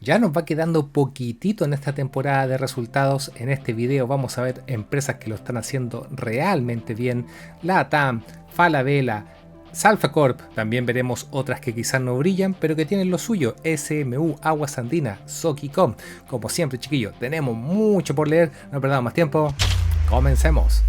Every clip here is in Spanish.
Ya nos va quedando poquitito en esta temporada de resultados. En este video vamos a ver empresas que lo están haciendo realmente bien. LATAM, Falabella, Salfa Corp. También veremos otras que quizás no brillan, pero que tienen lo suyo. SMU, Aguas Andinas, Sokicom. Como siempre, chiquillos, tenemos mucho por leer. No perdamos más tiempo. Comencemos.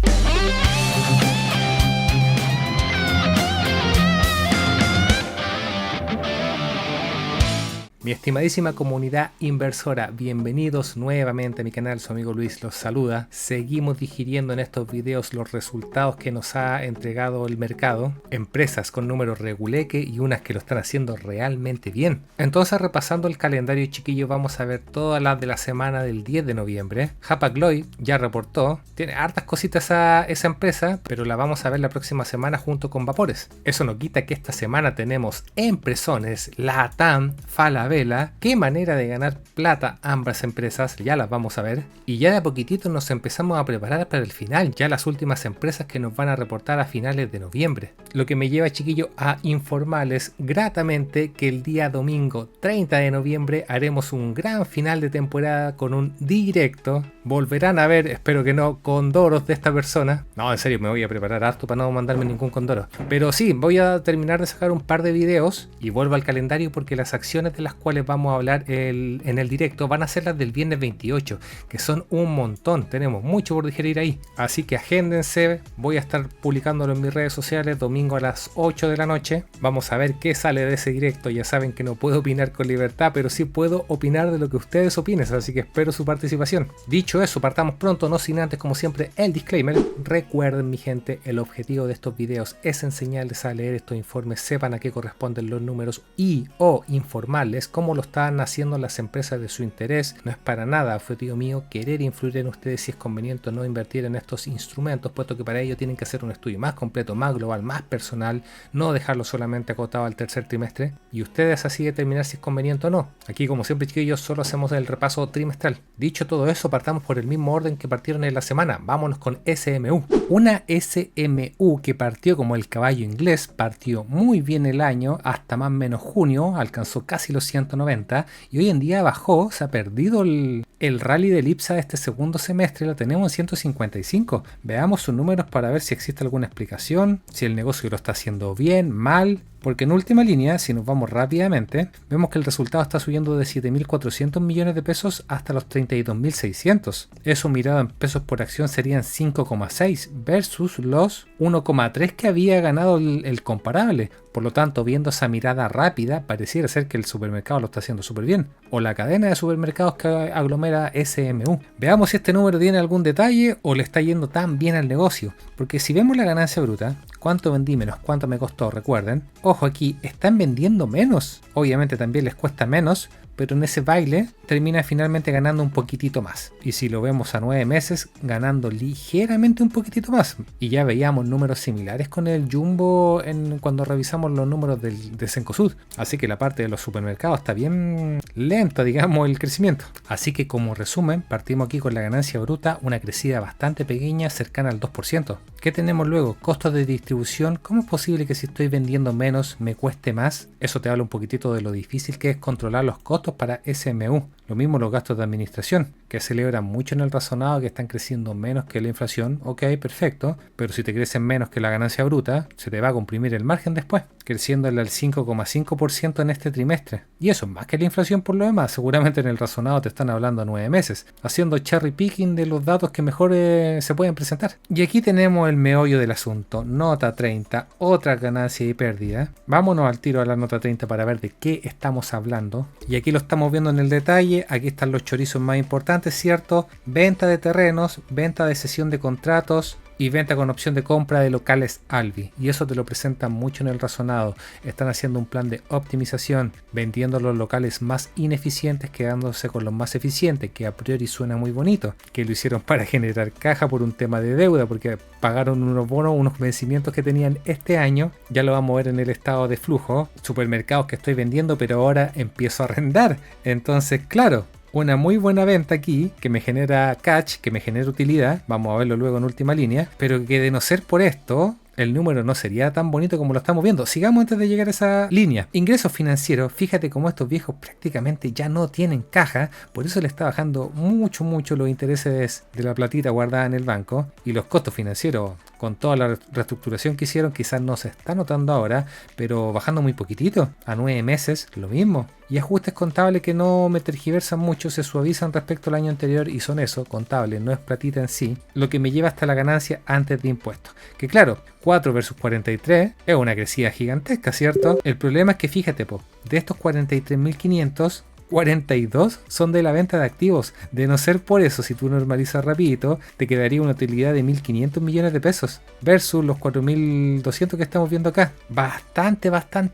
Mi estimadísima comunidad inversora, bienvenidos nuevamente a mi canal, su amigo Luis los saluda. Seguimos digiriendo en estos videos los resultados que nos ha entregado el mercado, empresas con números reguleque y unas que lo están haciendo realmente bien. Entonces, repasando el calendario, chiquillos, vamos a ver todas las de la semana del 10 de noviembre. Hapag-Lloyd ya reportó, tiene hartas cositas esa empresa, pero la vamos a ver la próxima semana junto con Vapores. Eso no quita que esta semana tenemos empresones, LATAM, Falabella. Qué manera de ganar plata ambas empresas, ya las vamos a ver. Y ya de a poquitito nos empezamos a preparar para el final, ya las últimas empresas que nos van a reportar a finales de noviembre. Lo que me lleva, chiquillo, a informarles gratamente que el día domingo 30 de noviembre haremos un gran final de temporada con un directo. Volverán a ver, espero que no, condoros de esta persona. No, en serio, me voy a preparar harto para no mandarme ningún condoro. Pero sí, voy a terminar de sacar un par de videos y vuelvo al calendario porque las acciones de las cuales vamos a hablar en el directo van a ser las del viernes 28, que son un montón. Tenemos mucho por digerir ahí. Así que agéndense, voy a estar publicándolo en mis redes sociales domingo a las 8 de la noche. Vamos a ver qué sale de ese directo. Ya saben que no puedo opinar con libertad, pero sí puedo opinar de lo que ustedes opinen, así que espero su participación. Dicho eso, partamos pronto, no sin antes, como siempre, el disclaimer. Recuerden, mi gente, el objetivo de estos videos es enseñarles a leer estos informes, sepan a qué corresponden los números y o informarles cómo lo están haciendo las empresas de su interés. No es para nada objetivo mío querer influir en ustedes si es conveniente o no invertir en estos instrumentos, puesto que para ello tienen que hacer un estudio más completo, más global, más personal, no dejarlo solamente acotado al tercer trimestre y ustedes así determinar si es conveniente o no. Aquí, como siempre, chiquillos, solo hacemos el repaso trimestral. Dicho todo eso, partamos por el mismo orden que partieron en la semana. Vámonos con SMU. Una SMU que partió como el caballo inglés, partió muy bien el año, hasta más o menos junio, alcanzó casi los 190 y hoy en día bajó, se ha perdido el rally del IPSA de este segundo semestre, la tenemos en 155. Veamos sus números para ver si existe alguna explicación, si el negocio lo está haciendo bien, mal. Porque en última línea, si nos vamos rápidamente, vemos que el resultado está subiendo de 7.400 millones de pesos hasta los 32.600. Eso mirado en pesos por acción serían 5,6 versus los 1,3 que había ganado el comparable. Por lo tanto, viendo esa mirada rápida, pareciera ser que el supermercado lo está haciendo súper bien. O la cadena de supermercados que aglomera SMU. Veamos si este número tiene algún detalle o le está yendo tan bien al negocio. Porque si vemos la ganancia bruta, cuánto vendí menos cuánto me costó, recuerden. Ojo, aquí están vendiendo menos. Obviamente también les cuesta menos, pero en ese baile termina finalmente ganando un poquitito más. Y si lo vemos a 9 meses, ganando ligeramente un poquitito más. Y ya veíamos números similares con el Jumbo cuando revisamos los números de Cencosud. Así que la parte de los supermercados está bien lenta, digamos, el crecimiento. Así que como resumen, partimos aquí con la ganancia bruta, una crecida bastante pequeña, cercana al 2%. ¿Qué tenemos luego? Costos de distribución. ¿Cómo es posible que si estoy vendiendo menos me cueste más? Eso te habla un poquitito de lo difícil que es controlar los costos para SMU. Lo mismo los gastos de administración, que celebran mucho en el razonado que están creciendo menos que la inflación. Ok, perfecto, pero si te crecen menos que la ganancia bruta, se te va a comprimir el margen después, creciéndole al 5,5% en este trimestre. Y eso es más que la inflación por lo demás. Seguramente en el razonado te están hablando a 9 meses, haciendo cherry picking de los datos que mejor se pueden presentar. Y aquí tenemos el meollo del asunto, nota 30, otra ganancia y pérdida. Vámonos al tiro a la nota 30 para ver de qué estamos hablando. Y aquí lo estamos viendo en el detalle. Aquí están los chorizos más importantes, ¿cierto? Venta de terrenos, venta de cesión de contratos y venta con opción de compra de locales Alvi. Y eso te lo presentan mucho en el razonado. Están haciendo un plan de optimización, vendiendo los locales más ineficientes, quedándose con los más eficientes, que a priori suena muy bonito. Que lo hicieron para generar caja por un tema de deuda, porque pagaron unos bonos, unos vencimientos que tenían este año. Ya lo vamos a ver en el estado de flujo. Supermercados que estoy vendiendo, pero ahora empiezo a arrendar. Entonces, claro, una muy buena venta aquí que me genera cash, que me genera utilidad, vamos a verlo luego en última línea, pero que de no ser por esto, el número no sería tan bonito como lo estamos viendo. Sigamos antes de llegar a esa línea. Ingresos financieros, fíjate cómo estos viejos prácticamente ya no tienen caja, por eso le está bajando mucho los intereses de la platita guardada en el banco, y los costos financieros con toda la reestructuración que hicieron quizás no se está notando ahora, pero bajando muy poquitito, a 9 meses lo mismo. Y ajustes contables que no me tergiversan mucho, se suavizan respecto al año anterior y son eso, contables, no es platita en sí, lo que me lleva hasta la ganancia antes de impuestos. Que claro, 4 versus 43 es una crecida gigantesca, ¿cierto? El problema es que fíjate, de estos 43.500, 42 son de la venta de activos. De no ser por eso, si tú normalizas rapidito, te quedaría una utilidad de 1.500 millones de pesos versus los 4.200 que estamos viendo acá. Bastante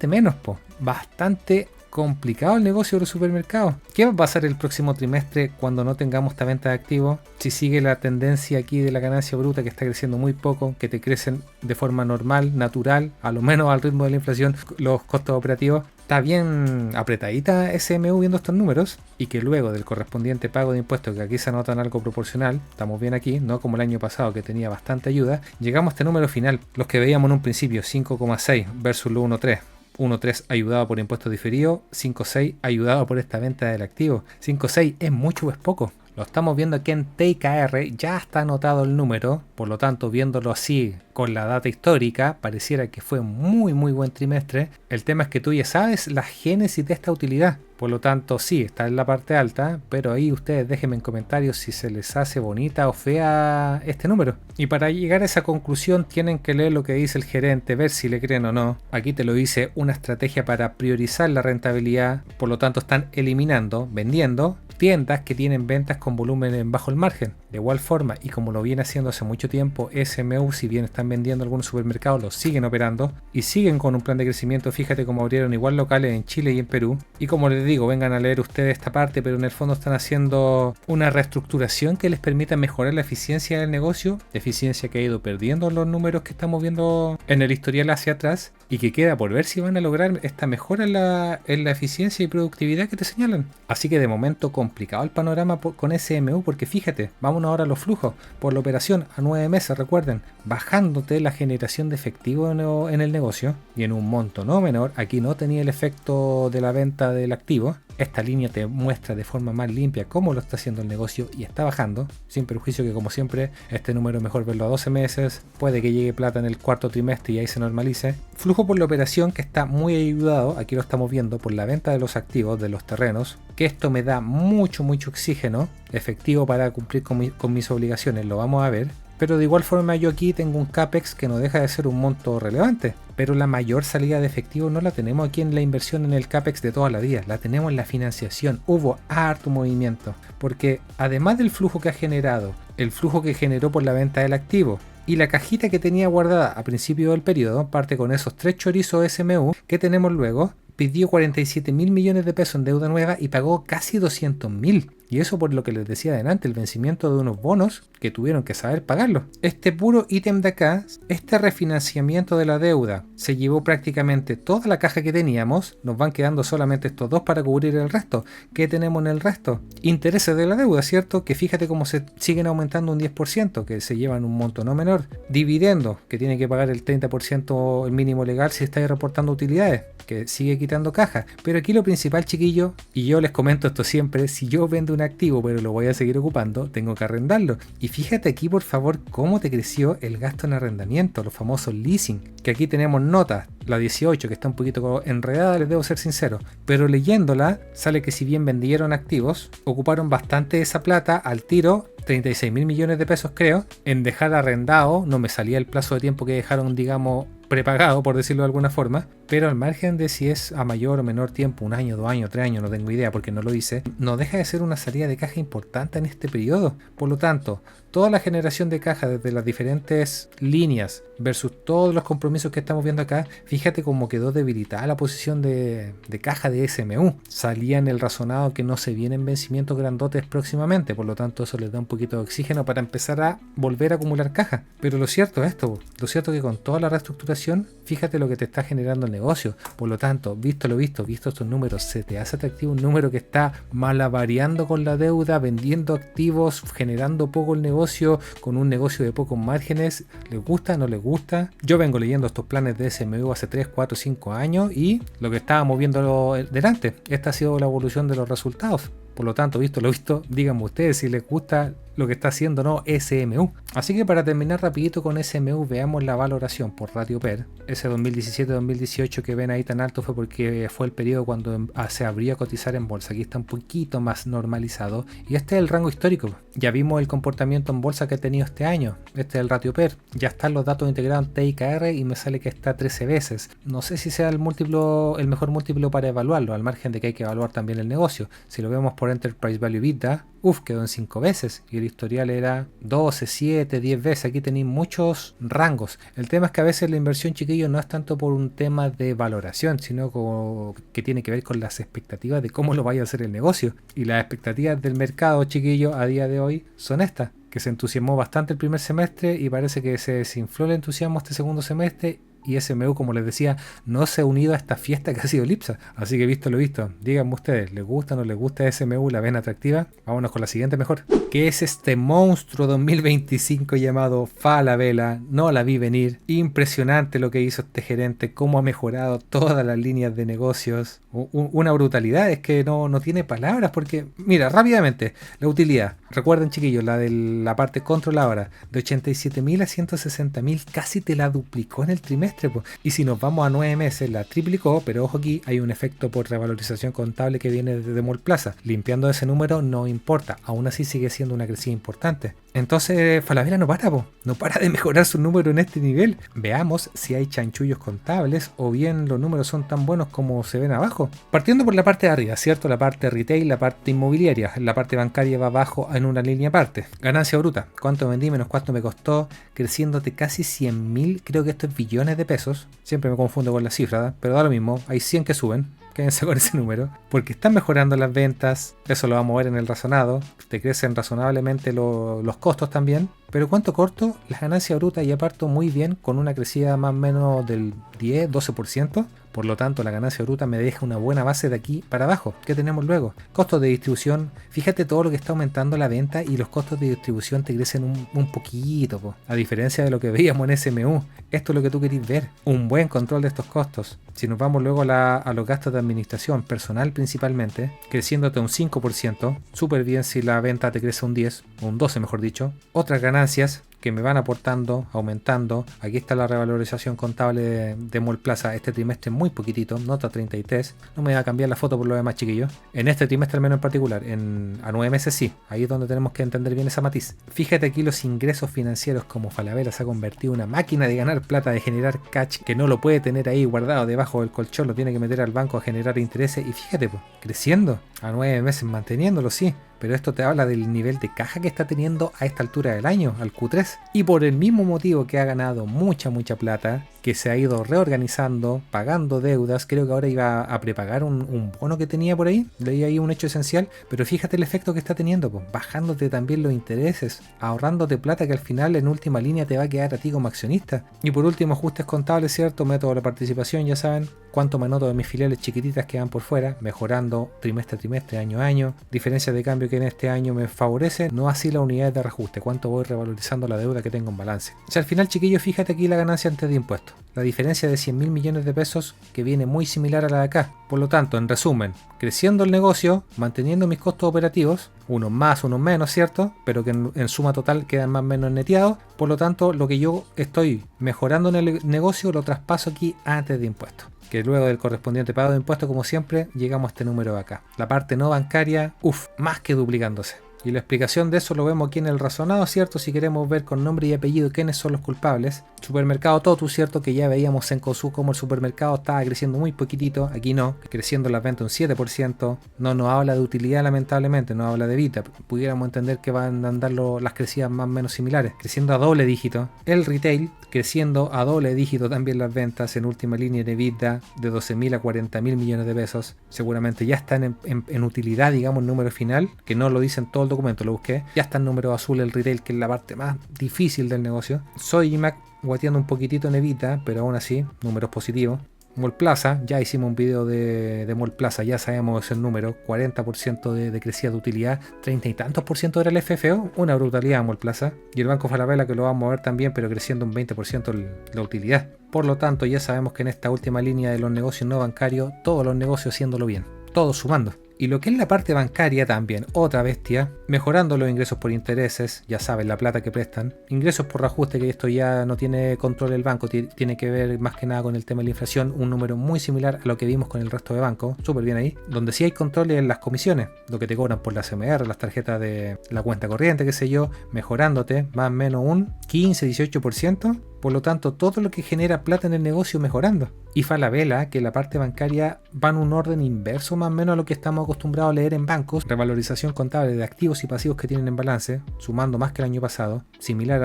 menos, bastante complicado el negocio de los supermercados. ¿Qué va a pasar el próximo trimestre cuando no tengamos esta venta de activos? Si sigue la tendencia aquí de la ganancia bruta que está creciendo muy poco, que te crecen de forma normal, natural, a lo menos al ritmo de la inflación, los costos operativos. Está bien apretadita SMU viendo estos números, y que luego del correspondiente pago de impuestos, que aquí se anotan algo proporcional, estamos bien aquí, no como el año pasado que tenía bastante ayuda, llegamos a este número final, los que veíamos en un principio, 5,6 versus lo 1,3. 1.3 ayudado por impuestos diferidos, 5.6 ayudado por esta venta del activo. 5.6 es mucho o es poco. Lo estamos viendo aquí en TKR, ya está anotado el número, por lo tanto viéndolo así con la data histórica, pareciera que fue muy buen trimestre. El tema es que tú ya sabes la génesis de esta utilidad, por lo tanto sí, está en la parte alta, pero ahí ustedes déjenme en comentarios si se les hace bonita o fea este número. Y para llegar a esa conclusión tienen que leer lo que dice el gerente, ver si le creen o no. Aquí te lo dice, una estrategia para priorizar la rentabilidad, por lo tanto están eliminando, vendiendo tiendas que tienen ventas con volumen en bajo el margen. De igual forma, y como lo viene haciendo hace mucho tiempo, SMU, si bien están vendiendo algunos supermercados, los siguen operando y siguen con un plan de crecimiento. Fíjate cómo abrieron igual locales en Chile y en Perú. Y como les digo, vengan a leer ustedes esta parte, pero en el fondo están haciendo una reestructuración que les permita mejorar la eficiencia del negocio, eficiencia que ha ido perdiendo los números que estamos viendo en el historial hacia atrás, y que queda por ver si van a lograr esta mejora en la eficiencia y productividad que te señalan. Así que de momento complicado el panorama con SMU, porque fíjate, vámonos ahora a los flujos por la operación a 9 meses, recuerden, bajándote la generación de efectivo en el negocio y en un monto no menor. Aquí no tenía el efecto de la venta del activo. Esta línea te muestra de forma más limpia cómo lo está haciendo el negocio y está bajando, sin perjuicio que como siempre este número es mejor verlo a 12 meses, puede que llegue plata en el cuarto trimestre y ahí se normalice. Flujo por la operación que está muy ayudado, aquí lo estamos viendo, por la venta de los activos, de los terrenos, que esto me da mucho oxígeno efectivo para cumplir con mis obligaciones, lo vamos a ver. Pero de igual forma yo aquí tengo un CAPEX que no deja de ser un monto relevante. Pero la mayor salida de efectivo no la tenemos aquí en la inversión en el CAPEX de toda la vida, la tenemos en la financiación. Hubo harto movimiento, porque además del flujo que ha generado, el flujo que generó por la venta del activo, y la cajita que tenía guardada a principio del periodo, parte con esos 3 chorizos SMU que tenemos luego, pidió 47.000 millones de pesos en deuda nueva y pagó casi 200.000. Y eso por lo que les decía adelante, el vencimiento de unos bonos que tuvieron que saber pagarlo. Este puro ítem de acá, este refinanciamiento de la deuda, se llevó prácticamente toda la caja que teníamos. Nos van quedando solamente estos dos para cubrir el resto. ¿Qué tenemos en el resto? Intereses de la deuda, ¿cierto? Que fíjate cómo se siguen aumentando un 10%, que se llevan un monto no menor. Dividendos, que tiene que pagar el 30% el mínimo legal si estáis reportando utilidades, que sigue quitando caja. Pero aquí lo principal, chiquillos, y yo les comento esto siempre, si yo vendo un activo pero lo voy a seguir ocupando, tengo que arrendarlo. Y fíjate aquí por favor cómo te creció el gasto en arrendamiento, los famosos leasing, que aquí tenemos notas, la 18 que está un poquito enredada, les debo ser sincero, pero leyéndola sale que si bien vendieron activos, ocuparon bastante esa plata al tiro, 36.000 millones de pesos creo, en dejar arrendado. No me salía el plazo de tiempo que dejaron, digamos, prepagado, por decirlo de alguna forma, pero al margen de si es a mayor o menor tiempo, 1 año, 2 años, 3 años, no tengo idea porque no lo hice, no deja de ser una salida de caja importante en este periodo. Por lo tanto, toda la generación de caja desde las diferentes líneas versus todos los compromisos que estamos viendo acá, Fíjate cómo quedó debilitada la posición de caja de SMU. Salía en el razonado que no se vienen vencimientos grandotes próximamente, por lo tanto eso les da un poquito de oxígeno para empezar a volver a acumular caja. Pero lo cierto es esto, lo cierto es que con toda la reestructuración, fíjate lo que te está generando el negocio. Por lo tanto, visto lo visto estos números, se te hace atractivo un número que está malabareando con la deuda, vendiendo activos, generando poco el negocio, con un negocio de pocos márgenes. ¿Les gusta? ¿No les gusta? Yo vengo leyendo estos planes de SMU hace 3, 4, 5 años y lo que estábamos viendo delante, esta ha sido la evolución de los resultados. Por lo tanto, visto lo visto, díganme ustedes si les gusta lo que está haciendo o no SMU. Así que para terminar rapidito con SMU, veamos la valoración por ratio PER. Ese 2017-2018 que ven ahí tan alto fue porque fue el periodo cuando se abrió a cotizar en bolsa. Aquí está un poquito más normalizado. Y este es el rango histórico. Ya vimos el comportamiento en bolsa que ha tenido este año. Este es el ratio PER. Ya están los datos integrados en TIKR y me sale que está 13 veces. No sé si sea el mejor múltiplo para evaluarlo, al margen de que hay que evaluar también el negocio. Si lo vemos por Enterprise Value EBITDA, quedó en 5 veces y el historial era 12, 7, 10 veces. Aquí tenéis muchos rangos. El tema es que a veces la inversión, chiquillos, no es tanto por un tema de valoración, sino que tiene que ver con las expectativas de cómo lo vaya a hacer el negocio. Y las expectativas del mercado, chiquillos, a día de hoy son estas, que se entusiasmó bastante el primer semestre y parece que se desinfló el entusiasmo este segundo semestre. Y SMU, como les decía, no se ha unido a esta fiesta que ha sido Lipsa. Así que visto lo visto, díganme ustedes, ¿les gusta o no les gusta SMU? ¿La ven atractiva? Vámonos con la siguiente mejor. ¿Qué es este monstruo 2025 llamado Falabella? No la vi venir. Impresionante lo que hizo este gerente, cómo ha mejorado todas las líneas de negocios. Una brutalidad, es que no tiene palabras porque, mira, rápidamente, la utilidad. Recuerden, chiquillos, la de la parte controladora, de 87.000 a 160.000, casi te la duplicó en el trimestre. Y si nos vamos a 9 meses, la triplicó, pero ojo, aquí hay un efecto por revalorización contable que viene desde Mallplaza. Limpiando ese número no importa, aún así sigue siendo una crecida importante. Entonces Falabella no para de mejorar su número en este nivel. Veamos si hay chanchullos contables o bien los números son tan buenos como se ven abajo. Partiendo por la parte de arriba, ¿cierto? La parte retail, la parte inmobiliaria, la parte bancaria va abajo en una línea aparte. Ganancia bruta, cuánto vendí menos cuánto me costó, creciéndote casi 100.000, creo que esto es billones de pesos. Siempre me confundo con la cifra, pero da lo mismo, hay 100 que suben. Quédense con ese número, porque están mejorando las ventas, eso lo vamos a ver en el razonado, te crecen razonablemente los costos también, pero cuánto corto, las ganancias brutas ya parto muy bien con una crecida más o menos del 10-12%, por lo tanto la ganancia bruta me deja una buena base de aquí para abajo. ¿Qué tenemos luego? Costos de distribución, fíjate todo lo que está aumentando la venta y los costos de distribución te crecen un poquito, a diferencia de lo que veíamos en SMU. Esto es lo que tú querís ver, un buen control de estos costos. Si nos vamos luego a los gastos de administración, personal principalmente, creciéndote un 5%, súper bien si la venta te crece un 10, o un 12 mejor dicho. Otras ganancias que me van aportando, aumentando. Aquí está la revalorización contable de Mallplaza este trimestre, muy poquitito, nota 33. No me va a cambiar la foto por lo demás, chiquillos. En este trimestre al menos en particular, a 9 meses sí, ahí es donde tenemos que entender bien esa matiz. Fíjate aquí los ingresos financieros, como Falabella se ha convertido en una máquina de ganar plata, de generar cash, que no lo puede tener ahí guardado debajo del colchón, lo tiene que meter al banco a generar intereses. Y fíjate, creciendo, a 9 meses manteniéndolo, sí. Pero esto te habla del nivel de caja que está teniendo a esta altura del año, al Q3. Y por el mismo motivo que ha ganado mucha plata, que se ha ido reorganizando, pagando deudas, creo que ahora iba a prepagar un bono que tenía por ahí, leí ahí un hecho esencial, pero fíjate el efecto que está teniendo, bajándote también los intereses, ahorrándote plata que al final en última línea te va a quedar a ti como accionista. Y por último, ajustes contables, ¿cierto? Método de participación, ya saben, cuánto me anoto de mis filiales chiquititas que van por fuera, mejorando trimestre a trimestre, año a año, diferencia de cambio que en este año me favorece, no así la unidad de reajuste, cuánto voy revalorizando la deuda que tengo en balance. O sea, al final, chiquillos, fíjate aquí la ganancia antes de impuestos. La diferencia de 100.000 millones de pesos que viene muy similar a la de acá. Por lo tanto, en resumen, creciendo el negocio, manteniendo mis costos operativos, unos más, unos menos, ¿cierto? Pero que en suma total quedan más o menos neteados. Por lo tanto, lo que yo estoy mejorando en el negocio lo traspaso aquí antes de impuestos. Que luego del correspondiente pago de impuestos, como siempre, llegamos a este número de acá. La parte no bancaria, más que duplicándose. Y la explicación de eso lo vemos aquí en el razonado, ¿cierto? Si queremos ver con nombre y apellido quiénes son los culpables. Supermercado Totu, ¿cierto? Que ya veíamos en Cencosud como el supermercado estaba creciendo muy poquitito. Aquí no, creciendo las ventas un 7%. No nos habla de utilidad, lamentablemente, no habla de Vita. Pudiéramos entender que van a andar las crecidas más o menos similares. Creciendo a doble dígito. El retail creciendo a doble dígito también las ventas, en última línea de EBITDA de 12.000 a 40.000 millones de pesos. Seguramente ya están en utilidad, digamos, el número final, que no lo dice en todo el documento, lo busqué. Ya está en número azul el retail, que es la parte más difícil del negocio. Sodimac guateando un poquitito en EBITDA, pero aún así, números positivos. Mallplaza, ya hicimos un video de Mallplaza, ya sabemos el número, 40% de crecida de utilidad, 30 y tantos por ciento era el FFO, una brutalidad Mallplaza. Y el Banco Falabella, que lo vamos a ver también, pero creciendo un 20% la utilidad. Por lo tanto, ya sabemos que en esta última línea de los negocios no bancarios, todos los negocios haciéndolo bien, todos sumando. Y lo que es la parte bancaria también, otra bestia, mejorando los ingresos por intereses, ya saben, la plata que prestan, ingresos por reajuste, que esto ya no tiene control el banco, tiene que ver más que nada con el tema de la inflación, un número muy similar a lo que vimos con el resto de bancos, súper bien ahí, donde sí hay control en las comisiones, lo que te cobran por la CMR, las tarjetas de la cuenta corriente, qué sé yo, mejorándote más o menos un 15-18%. Por lo tanto, todo lo que genera plata en el negocio mejorando. Y Falabella, que la parte bancaria va en un orden inverso más o menos a lo que estamos acostumbrados a leer en bancos. Revalorización contable de activos y pasivos que tienen en balance, sumando más que el año pasado, similar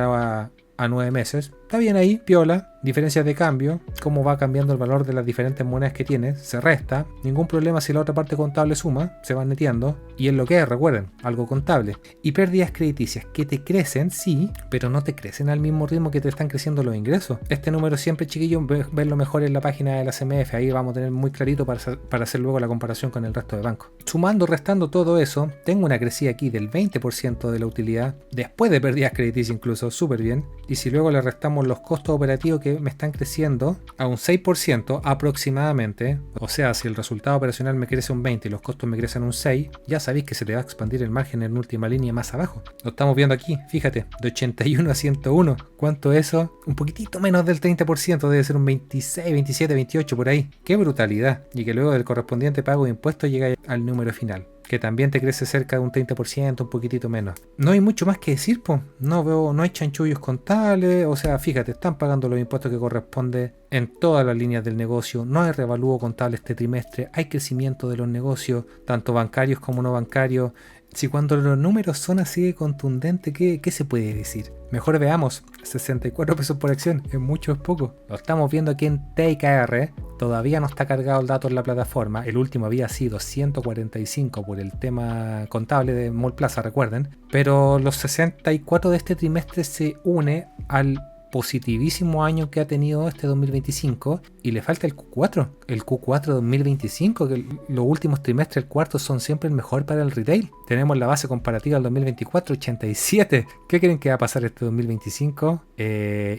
a 9 meses. Está bien ahí, piola. Diferencias de cambio, cómo va cambiando el valor de las diferentes monedas que tienes, se resta, ningún problema si la otra parte contable suma, se van neteando, y es lo que es, recuerden, algo contable. Y pérdidas crediticias que te crecen, sí, pero no te crecen al mismo ritmo que te están creciendo los ingresos. Este número siempre, chiquillos, verlo mejor en la página de la CMF, ahí vamos a tener muy clarito para hacer luego la comparación con el resto de bancos. Sumando, restando todo eso, tengo una crecida aquí del 20% de la utilidad, después de pérdidas crediticias incluso, súper bien, y si luego le restamos los costos operativos que me están creciendo a un 6% aproximadamente, o sea, si el resultado operacional me crece un 20 y los costos me crecen un 6, ya sabéis que se te va a expandir el margen en última línea más abajo. Lo estamos viendo aquí, fíjate, de 81 a 101. ¿Cuánto es eso? Un poquitito menos del 30%, debe ser un 26, 27, 28 por ahí. ¡Qué brutalidad! Y que luego del correspondiente pago de impuestos llega al número final, que también te crece cerca de un 30%, un poquitito menos. No hay mucho más que decir, pues. No hay chanchullos contables, o sea, fíjate, están pagando los impuestos que corresponde en todas las líneas del negocio, no hay revalúo contable este trimestre, hay crecimiento de los negocios, tanto bancarios como no bancarios. Si cuando los números son así de contundentes, ¿qué se puede decir? Mejor veamos, 64 pesos por acción, es mucho o es poco. Lo estamos viendo aquí en TKR, todavía no está cargado el dato en la plataforma, el último había sido 145 por el tema contable de Mallplaza, recuerden, pero los 64 de este trimestre se une al positivísimo año que ha tenido este 2025 y le falta el Q4 2025, que los últimos trimestres, el cuarto, son siempre el mejor para el retail. Tenemos la base comparativa del 2024, 87. ¿Qué creen que va a pasar este 2025?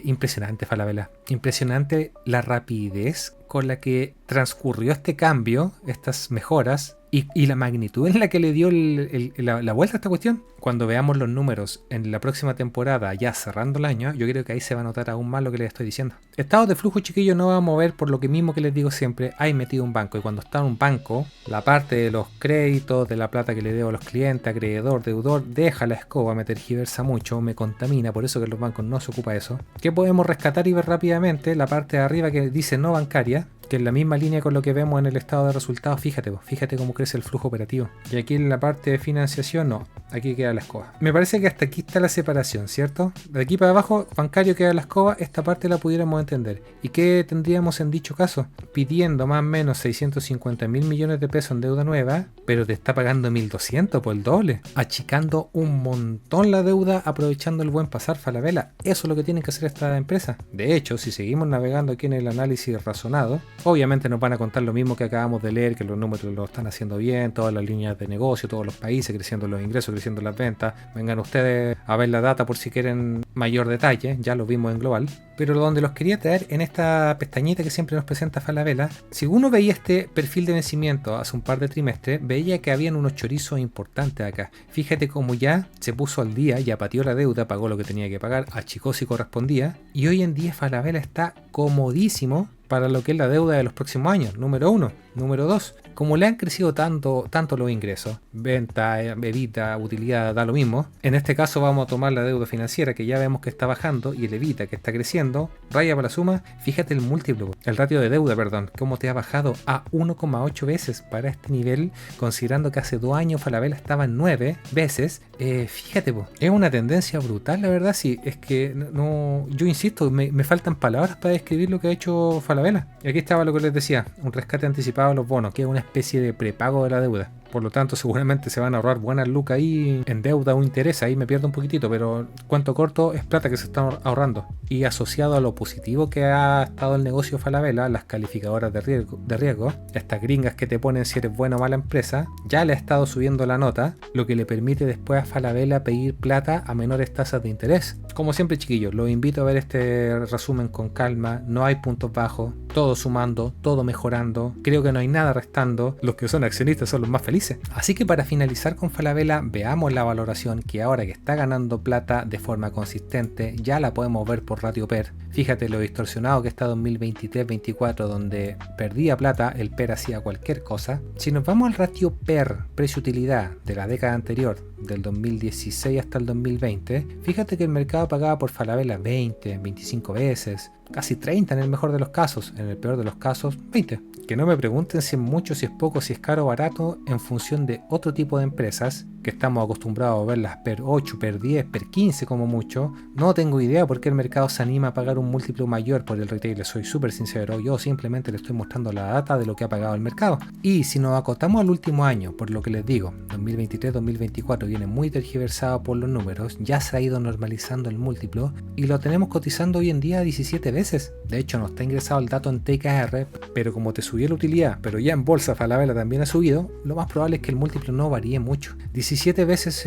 Impresionante, Falabella. Impresionante la rapidez con la que transcurrió este cambio, estas mejoras, y la magnitud en la que le dio la vuelta a esta cuestión. Cuando veamos los números en la próxima temporada, ya cerrando el año, yo creo que ahí se va a notar aún más lo que les estoy diciendo. Estados de flujo, chiquillos, no va a mover por lo que mismo que les digo siempre, hay metido un banco. Y cuando está en un banco, la parte de los créditos, de la plata que le debo a los clientes, acreedor, deudor, deja la escoba, me tergiversa mucho, me contamina, por eso que los bancos no se ocupa de eso. ¿Qué podemos rescatar y ver rápidamente? La parte de arriba que dice no bancaria, que en la misma línea con lo que vemos en el estado de resultados, fíjate cómo crece el flujo operativo. Y aquí en la parte de financiación, no, aquí queda la escoba. Me parece que hasta aquí está la separación, ¿cierto? De aquí para abajo, bancario queda la escoba, esta parte la pudiéramos entender. ¿Y qué tendríamos en dicho caso? Pidiendo más o menos 650 mil millones de pesos en deuda nueva, pero te está pagando 1.200 por el doble, achicando un montón la deuda, aprovechando el buen pasar, Falabella. Eso es lo que tienen que hacer estas empresas. De hecho, si seguimos navegando aquí en el análisis razonado, obviamente nos van a contar lo mismo que acabamos de leer, que los números lo están haciendo bien, todas las líneas de negocio, todos los países creciendo los ingresos, creciendo las ventas. Vengan ustedes a ver la data por si quieren mayor detalle, ya lo vimos en global. Pero donde los quería traer en esta pestañita que siempre nos presenta Falabella, si uno veía este perfil de vencimiento hace un par de trimestres, veía que habían unos chorizos importantes acá. Fíjate cómo ya se puso al día, ya pateó la deuda, pagó lo que tenía que pagar, achicó si correspondía, y hoy en día Falabella está comodísimo para lo que es la deuda de los próximos años, número 1. Número 2, como le han crecido tanto los ingresos, venta, EBITDA, utilidad, da lo mismo. En este caso vamos a tomar la deuda financiera que ya vemos que está bajando y el EBITDA que está creciendo, raya para la suma, fíjate el ratio de deuda, perdón, cómo te ha bajado a 1,8 veces para este nivel, considerando que hace 2 años Falabella estaba en 9 veces. Fíjate, es una tendencia brutal, la verdad. Sí, es que no, yo insisto, me faltan palabras para describir lo que ha hecho Falabella. Y aquí estaba lo que les decía, un rescate anticipado de los bonos, que es una especie de prepago de la deuda. Por lo tanto, seguramente se van a ahorrar buenas lucas ahí en deuda o interés. Ahí me pierdo un poquitito, pero cuento corto, es plata que se está ahorrando. Y asociado a lo positivo que ha estado el negocio Falabella, las calificadoras de riesgo, estas gringas que te ponen si eres buena o mala empresa, ya le ha estado subiendo la nota, lo que le permite después a Falabella pedir plata a menores tasas de interés. Como siempre, chiquillos, los invito a ver este resumen con calma. No hay puntos bajos, todo sumando, todo mejorando. Creo que no hay nada restando. Los que son accionistas son los más felices. Así que para finalizar con Falabella, veamos la valoración, que ahora que está ganando plata de forma consistente, ya la podemos ver por ratio PER. Fíjate lo distorsionado que está 2023-24, donde perdía plata, el PER hacía cualquier cosa. Si nos vamos al ratio PER, precio-utilidad, de la década anterior, del 2016 hasta el 2020, fíjate que el mercado pagaba por Falabella 20, 25 veces, casi 30 en el mejor de los casos, en el peor de los casos 20. Que no me pregunten si es mucho, si es poco, si es caro o barato, en función de otro tipo de empresas que estamos acostumbrados a verlas per 8, per 10, per 15 como mucho. No tengo idea por qué el mercado se anima a pagar un múltiplo mayor por el retail, les soy súper sincero. Yo simplemente le estoy mostrando la data de lo que ha pagado el mercado. Y si nos acotamos al último año, por lo que les digo, 2023-2024 viene muy tergiversado por los números, ya se ha ido normalizando el múltiplo y lo tenemos cotizando hoy en día 17 veces. De hecho, no está ingresado el dato en TKR, pero como te subió la utilidad, pero ya en bolsa Falabella también ha subido, lo más probable es que el múltiplo no varíe mucho. 17 veces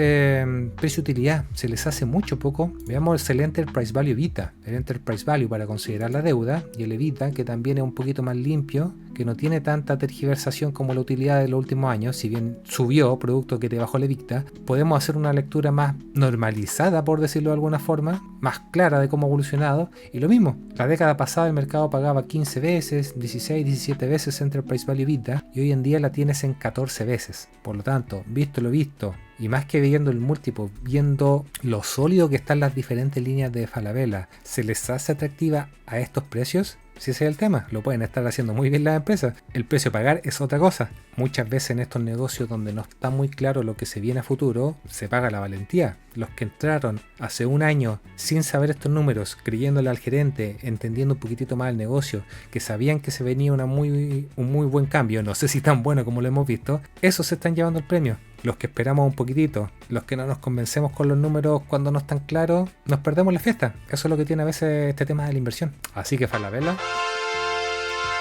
precio-utilidad, se les hace mucho poco. Veamos el Enterprise Value EBITDA, el Enterprise Value para considerar la deuda, y el EBITDA, que también es un poquito más limpio, que no tiene tanta tergiversación como la utilidad de los últimos años. Si bien subió, producto que te bajó la EBITDA, podemos hacer una lectura más normalizada, por decirlo de alguna forma, más clara de cómo ha evolucionado. Y lo mismo, la década pasada el mercado pagaba 15 veces, 16, 17 veces Enterprise Value EBITDA, y hoy en día la tienes en 14 veces. Por lo tanto, visto lo visto, y más que viendo el múltiplo, viendo lo sólido que están las diferentes líneas de Falabella, ¿se les hace atractiva a estos precios? Si ese es el tema, lo pueden estar haciendo muy bien las empresas. El precio a pagar es otra cosa. Muchas veces en estos negocios donde no está muy claro lo que se viene a futuro, se paga la valentía. Los que entraron hace un año sin saber estos números, creyéndole al gerente, entendiendo un poquitito más el negocio, que sabían que se venía un muy buen cambio, no sé si tan bueno como lo hemos visto, esos se están llevando el premio. Los que esperamos un poquitito, los que no nos convencemos con los números cuando no están claros, nos perdemos la fiesta. Eso es lo que tiene a veces este tema de la inversión. Así que Falabella,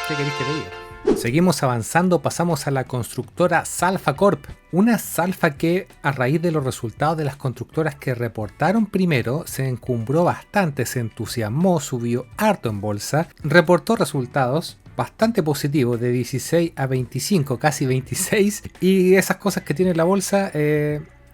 ¿qué queréis que te diga? Seguimos avanzando, pasamos a la constructora Salfa Corp. Una Salfa que, a raíz de los resultados de las constructoras que reportaron primero, se encumbró bastante, se entusiasmó, subió harto en bolsa, reportó resultados bastante positivo, de 16 a 25, casi 26, y esas cosas que tiene la bolsa,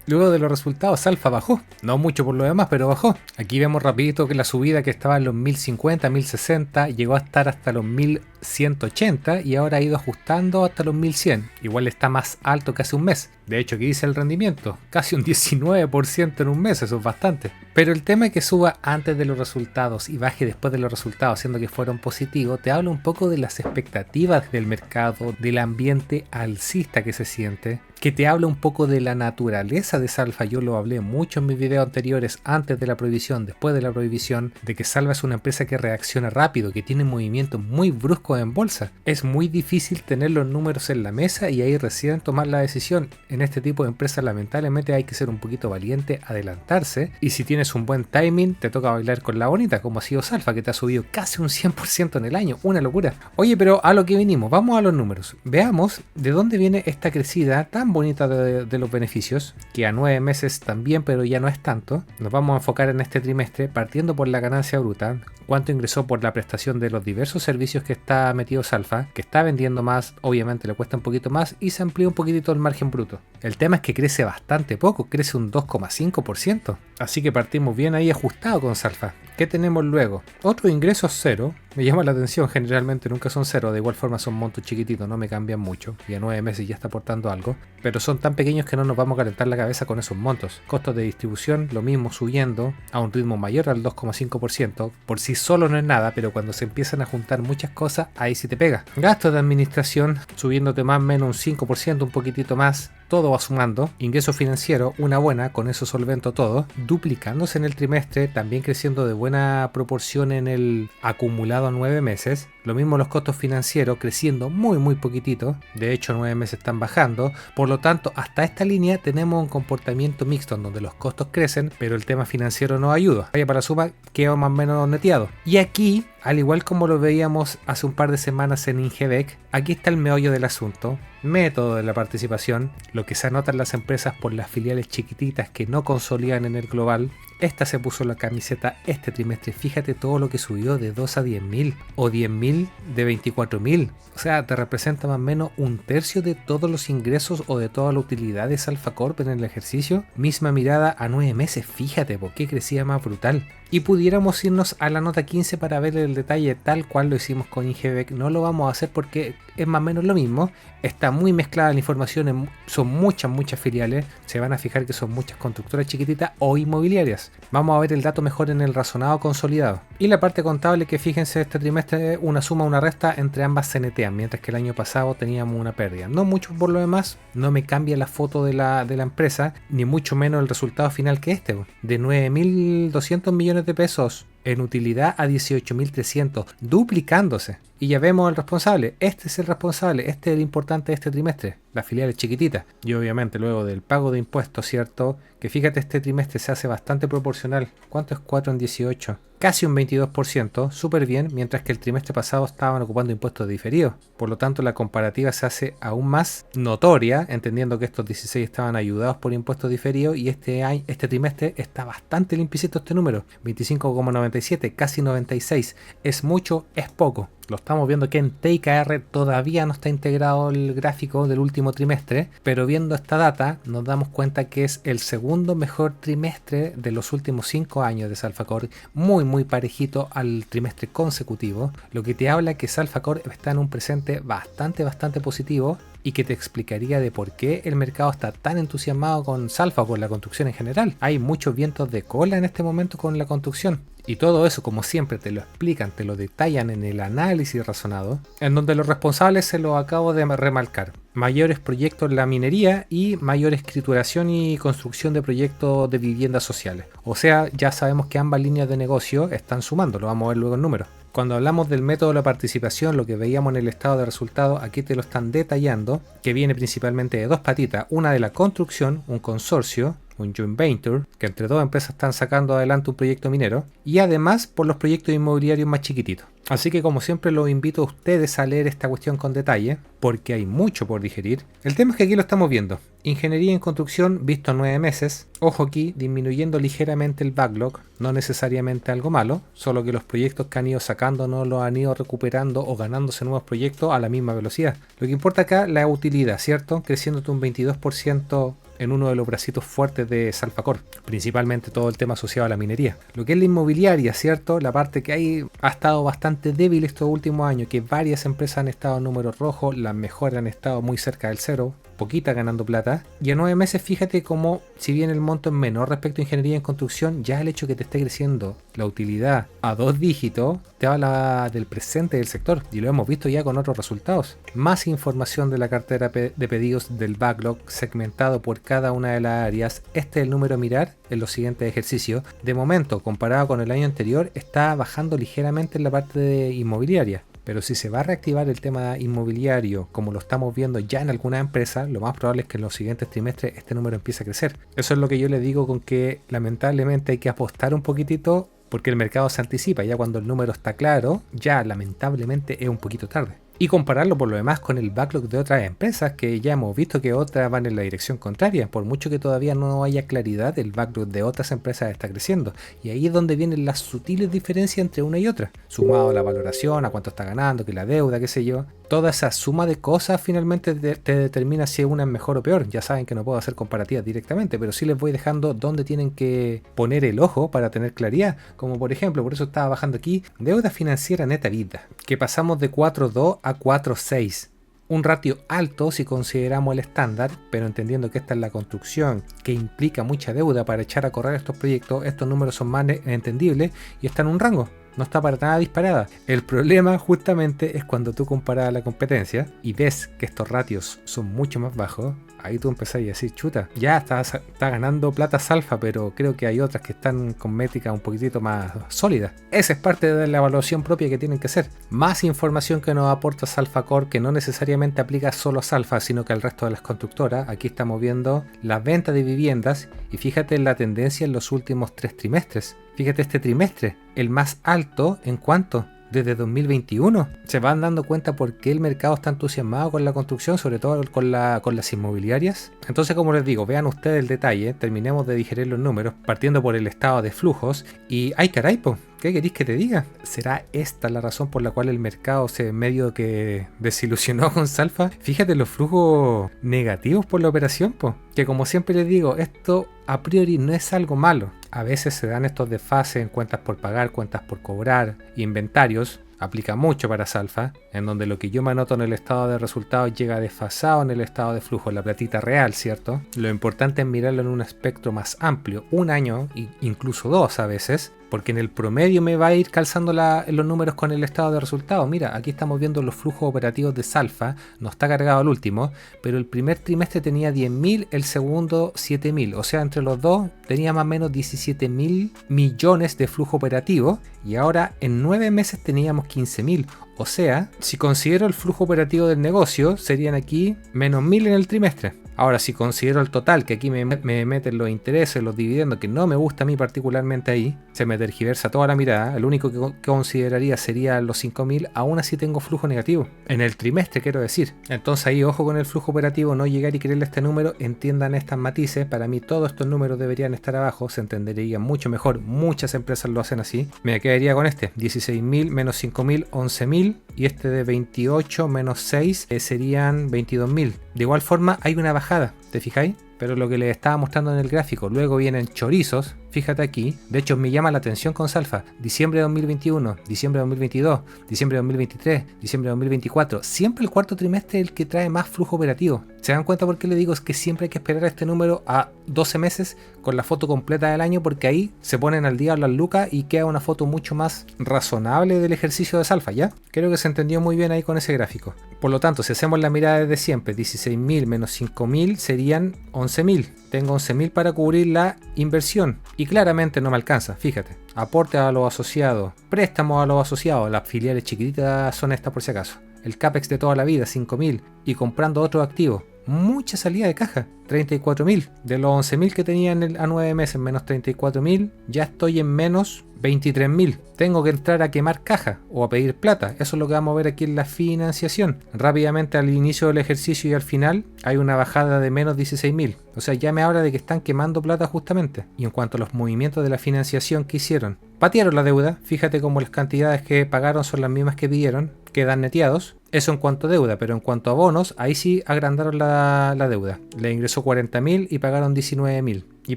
luego de los resultados Salfa bajó, no mucho por lo demás, pero bajó. Aquí vemos rapidito que la subida que estaba en los 1050, 1060, llegó a estar hasta los 1180 y ahora ha ido ajustando hasta los 1100, igual está más alto que hace un mes. De hecho, aquí dice el rendimiento, casi un 19% en un mes, eso es bastante. Pero el tema es que suba antes de los resultados y baje después de los resultados, siendo que fueron positivos, te habla un poco de las expectativas del mercado, del ambiente alcista que se siente, que te habla un poco de la naturaleza de Salfa. Yo lo hablé mucho en mis videos anteriores, antes de la prohibición, después de la prohibición, de que Salfa es una empresa que reacciona rápido, que tiene movimientos muy bruscos en bolsa. Es muy difícil tener los números en la mesa y ahí recién tomar la decisión. En este tipo de empresas lamentablemente hay que ser un poquito valiente, adelantarse, y si tienes un buen timing te toca bailar con la bonita, como ha sido Salfa, que te ha subido casi un 100% en el año, una locura. Oye, pero a lo que vinimos, vamos a los números, veamos de dónde viene esta crecida tan bonita de los beneficios, que a 9 meses también, pero ya no es tanto. Nos vamos a enfocar en este trimestre, partiendo por la ganancia bruta, cuánto ingresó por la prestación de los diversos servicios que está metido Salfa, que está vendiendo más, obviamente le cuesta un poquito más, y se amplía un poquitito el margen bruto. El tema es que crece bastante poco, crece un 2,5%. Así que partimos bien ahí ajustado con Salfa. ¿Qué tenemos luego? Otros ingresos cero. Me llama la atención, generalmente nunca son cero, de igual forma son montos chiquititos, no me cambian mucho. Y a 9 meses ya está aportando algo. Pero son tan pequeños que no nos vamos a calentar la cabeza con esos montos. Costos de distribución, lo mismo, subiendo a un ritmo mayor al 2,5%. Por sí solo no es nada, pero cuando se empiezan a juntar muchas cosas, ahí sí te pega. Gastos de administración, subiéndote más o menos un 5%, un poquitito más. Todo va sumando. Ingreso financiero, una buena, con eso solvento todo. Duplicándose en el trimestre, también creciendo de buena proporción en el acumulado a 9 meses. Lo mismo los costos financieros, creciendo muy poquitito. De hecho, 9 meses están bajando. Por lo tanto, hasta esta línea tenemos un comportamiento mixto en donde los costos crecen, pero el tema financiero no ayuda. Vaya, para la suma, queda más o menos neteado. Y aquí, al igual como lo veíamos hace un par de semanas en Ingebec, aquí está el meollo del asunto. Método de la participación, lo que se anota en las empresas por las filiales chiquititas que no consolidan en el global. Esta se puso la camiseta este trimestre. Fíjate todo lo que subió de 2 a 10.000 o 10.000 de 24.000. O sea, te representa más o menos un tercio de todos los ingresos o de toda la utilidad de Salfa Corp en el ejercicio. Misma mirada a 9 meses. Fíjate por qué crecía más brutal. Y pudiéramos irnos a la nota 15 para ver el detalle tal cual lo hicimos con Ingebec. No lo vamos a hacer porque es más o menos lo mismo. Está muy mezclada la información, son muchas filiales. Se van a fijar que son muchas constructoras chiquititas o inmobiliarias. Vamos a ver el dato mejor en el razonado consolidado. Y la parte contable, que fíjense, este trimestre una suma, una resta, entre ambas se netean, mientras que el año pasado teníamos una pérdida. No mucho por lo demás, no me cambia la foto de la empresa, ni mucho menos el resultado final que este, de 9.200 millones de pesos en utilidad a 18.300, duplicándose. Y ya vemos al responsable. Este es el responsable, este es el importante de este trimestre, las filiales chiquititas. Y obviamente luego del pago de impuestos, ¿cierto? Que fíjate, este trimestre se hace bastante proporcional. ¿Cuánto es 4 en 18? Casi un 22%, súper bien, mientras que el trimestre pasado estaban ocupando impuestos diferidos. Por lo tanto, la comparativa se hace aún más notoria, entendiendo que estos 16 estaban ayudados por impuestos diferidos y este trimestre está bastante limpiecito este número. 25,97, casi 96. ¿Es mucho? Es poco. Lo estamos viendo que en TIKR todavía no está integrado el gráfico del último trimestre, pero viendo esta data nos damos cuenta que es el segundo mejor trimestre de los últimos 5 años de Salfa Corp, muy parejito al trimestre consecutivo, lo que te habla que Salfa Corp está en un presente bastante positivo y que te explicaría de por qué el mercado está tan entusiasmado con Salfa o con la construcción en general. Hay muchos vientos de cola en este momento con la construcción. Y todo eso, como siempre, te lo explican, te lo detallan en el análisis razonado, en donde los responsables se lo acabo de remarcar. Mayores proyectos en la minería y mayor escrituración y construcción de proyectos de viviendas sociales. O sea, ya sabemos que ambas líneas de negocio están sumando, lo vamos a ver luego en números. Cuando hablamos del método de la participación, lo que veíamos en el estado de resultados, aquí te lo están detallando, que viene principalmente de dos patitas, una de la construcción, un consorcio, un joint venture, que entre dos empresas están sacando adelante un proyecto minero, y además por los proyectos inmobiliarios más chiquititos. Así que como siempre los invito a ustedes a leer esta cuestión con detalle, porque hay mucho por digerir. El tema es que aquí lo estamos viendo. Ingeniería en construcción visto a 9 meses. Ojo aquí, disminuyendo ligeramente el backlog, no necesariamente algo malo, solo que los proyectos que han ido sacando no los han ido recuperando o ganándose nuevos proyectos a la misma velocidad. Lo que importa acá la utilidad, ¿cierto? Creciéndote un 22% en uno de los bracitos fuertes de Salfa Corp, principalmente todo el tema asociado a la minería. Lo que es la inmobiliaria, ¿cierto? La parte que ahí ha estado bastante débil estos últimos años, que varias empresas han estado en números rojos, las mejores han estado muy cerca del cero, poquita ganando plata, y a 9 meses fíjate como, si bien el monto es menor respecto a ingeniería en construcción, ya el hecho que te esté creciendo la utilidad a 2 dígitos te habla del presente del sector, y lo hemos visto ya con otros resultados. Más información de la cartera de pedidos del backlog segmentado por cada una de las áreas. Este es el número a mirar en los siguientes ejercicios. De momento, comparado con el año anterior, está bajando ligeramente en la parte de inmobiliaria. Pero si se va a reactivar el tema inmobiliario, como lo estamos viendo ya en algunas empresas, lo más probable es que en los siguientes trimestres este número empiece a crecer. Eso es lo que yo le digo con que lamentablemente hay que apostar un poquitito, porque el mercado se anticipa. Ya cuando el número está claro, ya lamentablemente es un poquito tarde. Y compararlo por lo demás con el backlog de otras empresas, que ya hemos visto que otras van en la dirección contraria. Por mucho que todavía no haya claridad, el backlog de otras empresas está creciendo. Y ahí es donde vienen las sutiles diferencias entre una y otra, sumado a la valoración, a cuánto está ganando, que la deuda, qué sé yo. Toda esa suma de cosas finalmente te determina si una es mejor o peor. Ya saben que no puedo hacer comparativas directamente, pero sí les voy dejando dónde tienen que poner el ojo para tener claridad. Como por ejemplo, por eso estaba bajando aquí, deuda financiera neta vida, que pasamos de 4.2 a 4.6. Un ratio alto si consideramos el estándar, pero entendiendo que esta es la construcción que implica mucha deuda para echar a correr estos proyectos, estos números son más entendibles y están en un rango. No está para nada disparada. El problema justamente es cuando tú comparas a la competencia y ves que estos ratios son mucho más bajos. Ahí tú empezás a decir, chuta, ya está ganando plata Salfa, pero creo que hay otras que están con métricas un poquitito más sólidas. Esa es parte de la evaluación propia que tienen que hacer. Más información que nos aporta Salfa Corp, que no necesariamente aplica solo a Salfa, sino que al resto de las constructoras. Aquí estamos viendo las ventas de viviendas y fíjate en la tendencia en los últimos 3 trimestres. Fíjate este trimestre, el más alto en cuánto. Desde 2021 se van dando cuenta por qué el mercado está entusiasmado con la construcción, sobre todo con las inmobiliarias. Entonces, como les digo, vean ustedes el detalle, terminemos de digerir los números partiendo por el estado de flujos y ¡ay caray, po! ¿Qué queréis que te diga? ¿Será esta la razón por la cual el mercado se medio que desilusionó con Salfa? Fíjate los flujos negativos por la operación, po. Que como siempre les digo, esto a priori no es algo malo. A veces se dan estos desfases en cuentas por pagar, cuentas por cobrar, inventarios. Aplica mucho para Salfa, en donde lo que yo me anoto en el estado de resultados llega desfasado en el estado de flujo, la platita real, ¿cierto? Lo importante es mirarlo en un espectro más amplio, un año e incluso 2 a veces, porque en el promedio me va a ir calzando los números con el estado de resultados. Mira, aquí estamos viendo los flujos operativos de Salfa, no está cargado el último, pero el primer trimestre tenía 10.000, el segundo 7.000, o sea, entre los dos tenía más o menos 17.000 millones de flujo operativo y ahora en 9 meses teníamos 15.000. O sea, si considero el flujo operativo del negocio, serían aquí menos 1.000 en el trimestre. Ahora, si considero el total, que aquí me meten los intereses, los dividendos, que no me gusta a mí particularmente ahí, se me tergiversa toda la mirada. El único que consideraría sería los 5.000, aún así tengo flujo negativo. En el trimestre, quiero decir. Entonces ahí, ojo con el flujo operativo, no llegar y creerle este número, entiendan estas matices. Para mí todos estos números deberían estar abajo, se entendería mucho mejor. Muchas empresas lo hacen así. Me quedaría con este, 16.000 menos 5.000, 11.000. Y este de 28 menos 6 serían 22.000. De igual forma hay una bajada, ¿te fijáis? Pero lo que les estaba mostrando en el gráfico, luego vienen chorizos, fíjate aquí, de hecho me llama la atención con Salfa, diciembre de 2021, diciembre de 2022, diciembre de 2023, diciembre de 2024, siempre el cuarto trimestre es el que trae más flujo operativo. ¿Se dan cuenta por qué les digo? Es que siempre hay que esperar este número a 12 meses con la foto completa del año, porque ahí se ponen al día las lucas y queda una foto mucho más razonable del ejercicio de Salfa, ¿ya? Creo que se entendió muy bien ahí con ese gráfico. Por lo tanto, si hacemos la mirada desde siempre, 16.000 menos 5.000 serían 11.000. Tengo 11.000 para cubrir la inversión y claramente no me alcanza, fíjate. Aporte a los asociados, préstamos a los asociados, las filiales chiquititas son estas por si acaso. El CAPEX de toda la vida, 5.000 y comprando otros activos. Mucha salida de caja, 34.000. De los 11.000 que tenía a 9 meses menos 34.000, ya estoy en menos 23.000. Tengo que entrar a quemar caja o a pedir plata. Eso es lo que vamos a ver aquí en la financiación. Rápidamente al inicio del ejercicio y al final hay una bajada de menos 16.000. O sea, ya me habla de que están quemando plata justamente. Y en cuanto a los movimientos de la financiación que hicieron, patearon la deuda. Fíjate cómo las cantidades que pagaron son las mismas que pidieron. Quedan neteados. Eso en cuanto a deuda, pero en cuanto a bonos, ahí sí agrandaron la deuda. Le ingresó 40.000 y pagaron 19.000. Y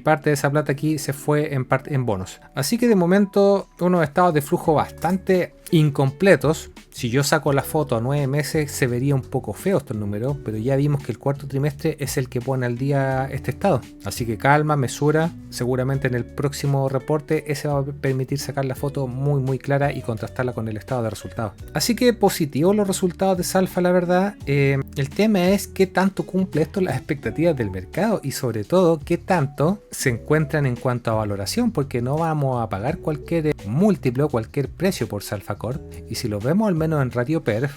parte de esa plata aquí se fue en bonos. Así que de momento unos estados de flujo bastante incompletos. Si yo saco la foto a 9 meses se vería un poco feo estos números, pero ya vimos que el cuarto trimestre es el que pone al día este estado. Así que calma, mesura. Seguramente en el próximo reporte ese va a permitir sacar la foto muy clara y contrastarla con el estado de resultados. Así que positivos los resultados de Salfa, la verdad. El tema es qué tanto cumple esto las expectativas del mercado y sobre todo qué tanto se encuentran en cuanto a valoración, porque no vamos a pagar cualquier múltiplo, cualquier precio por Salfa Corp. Y si lo vemos al menos en ratio perf,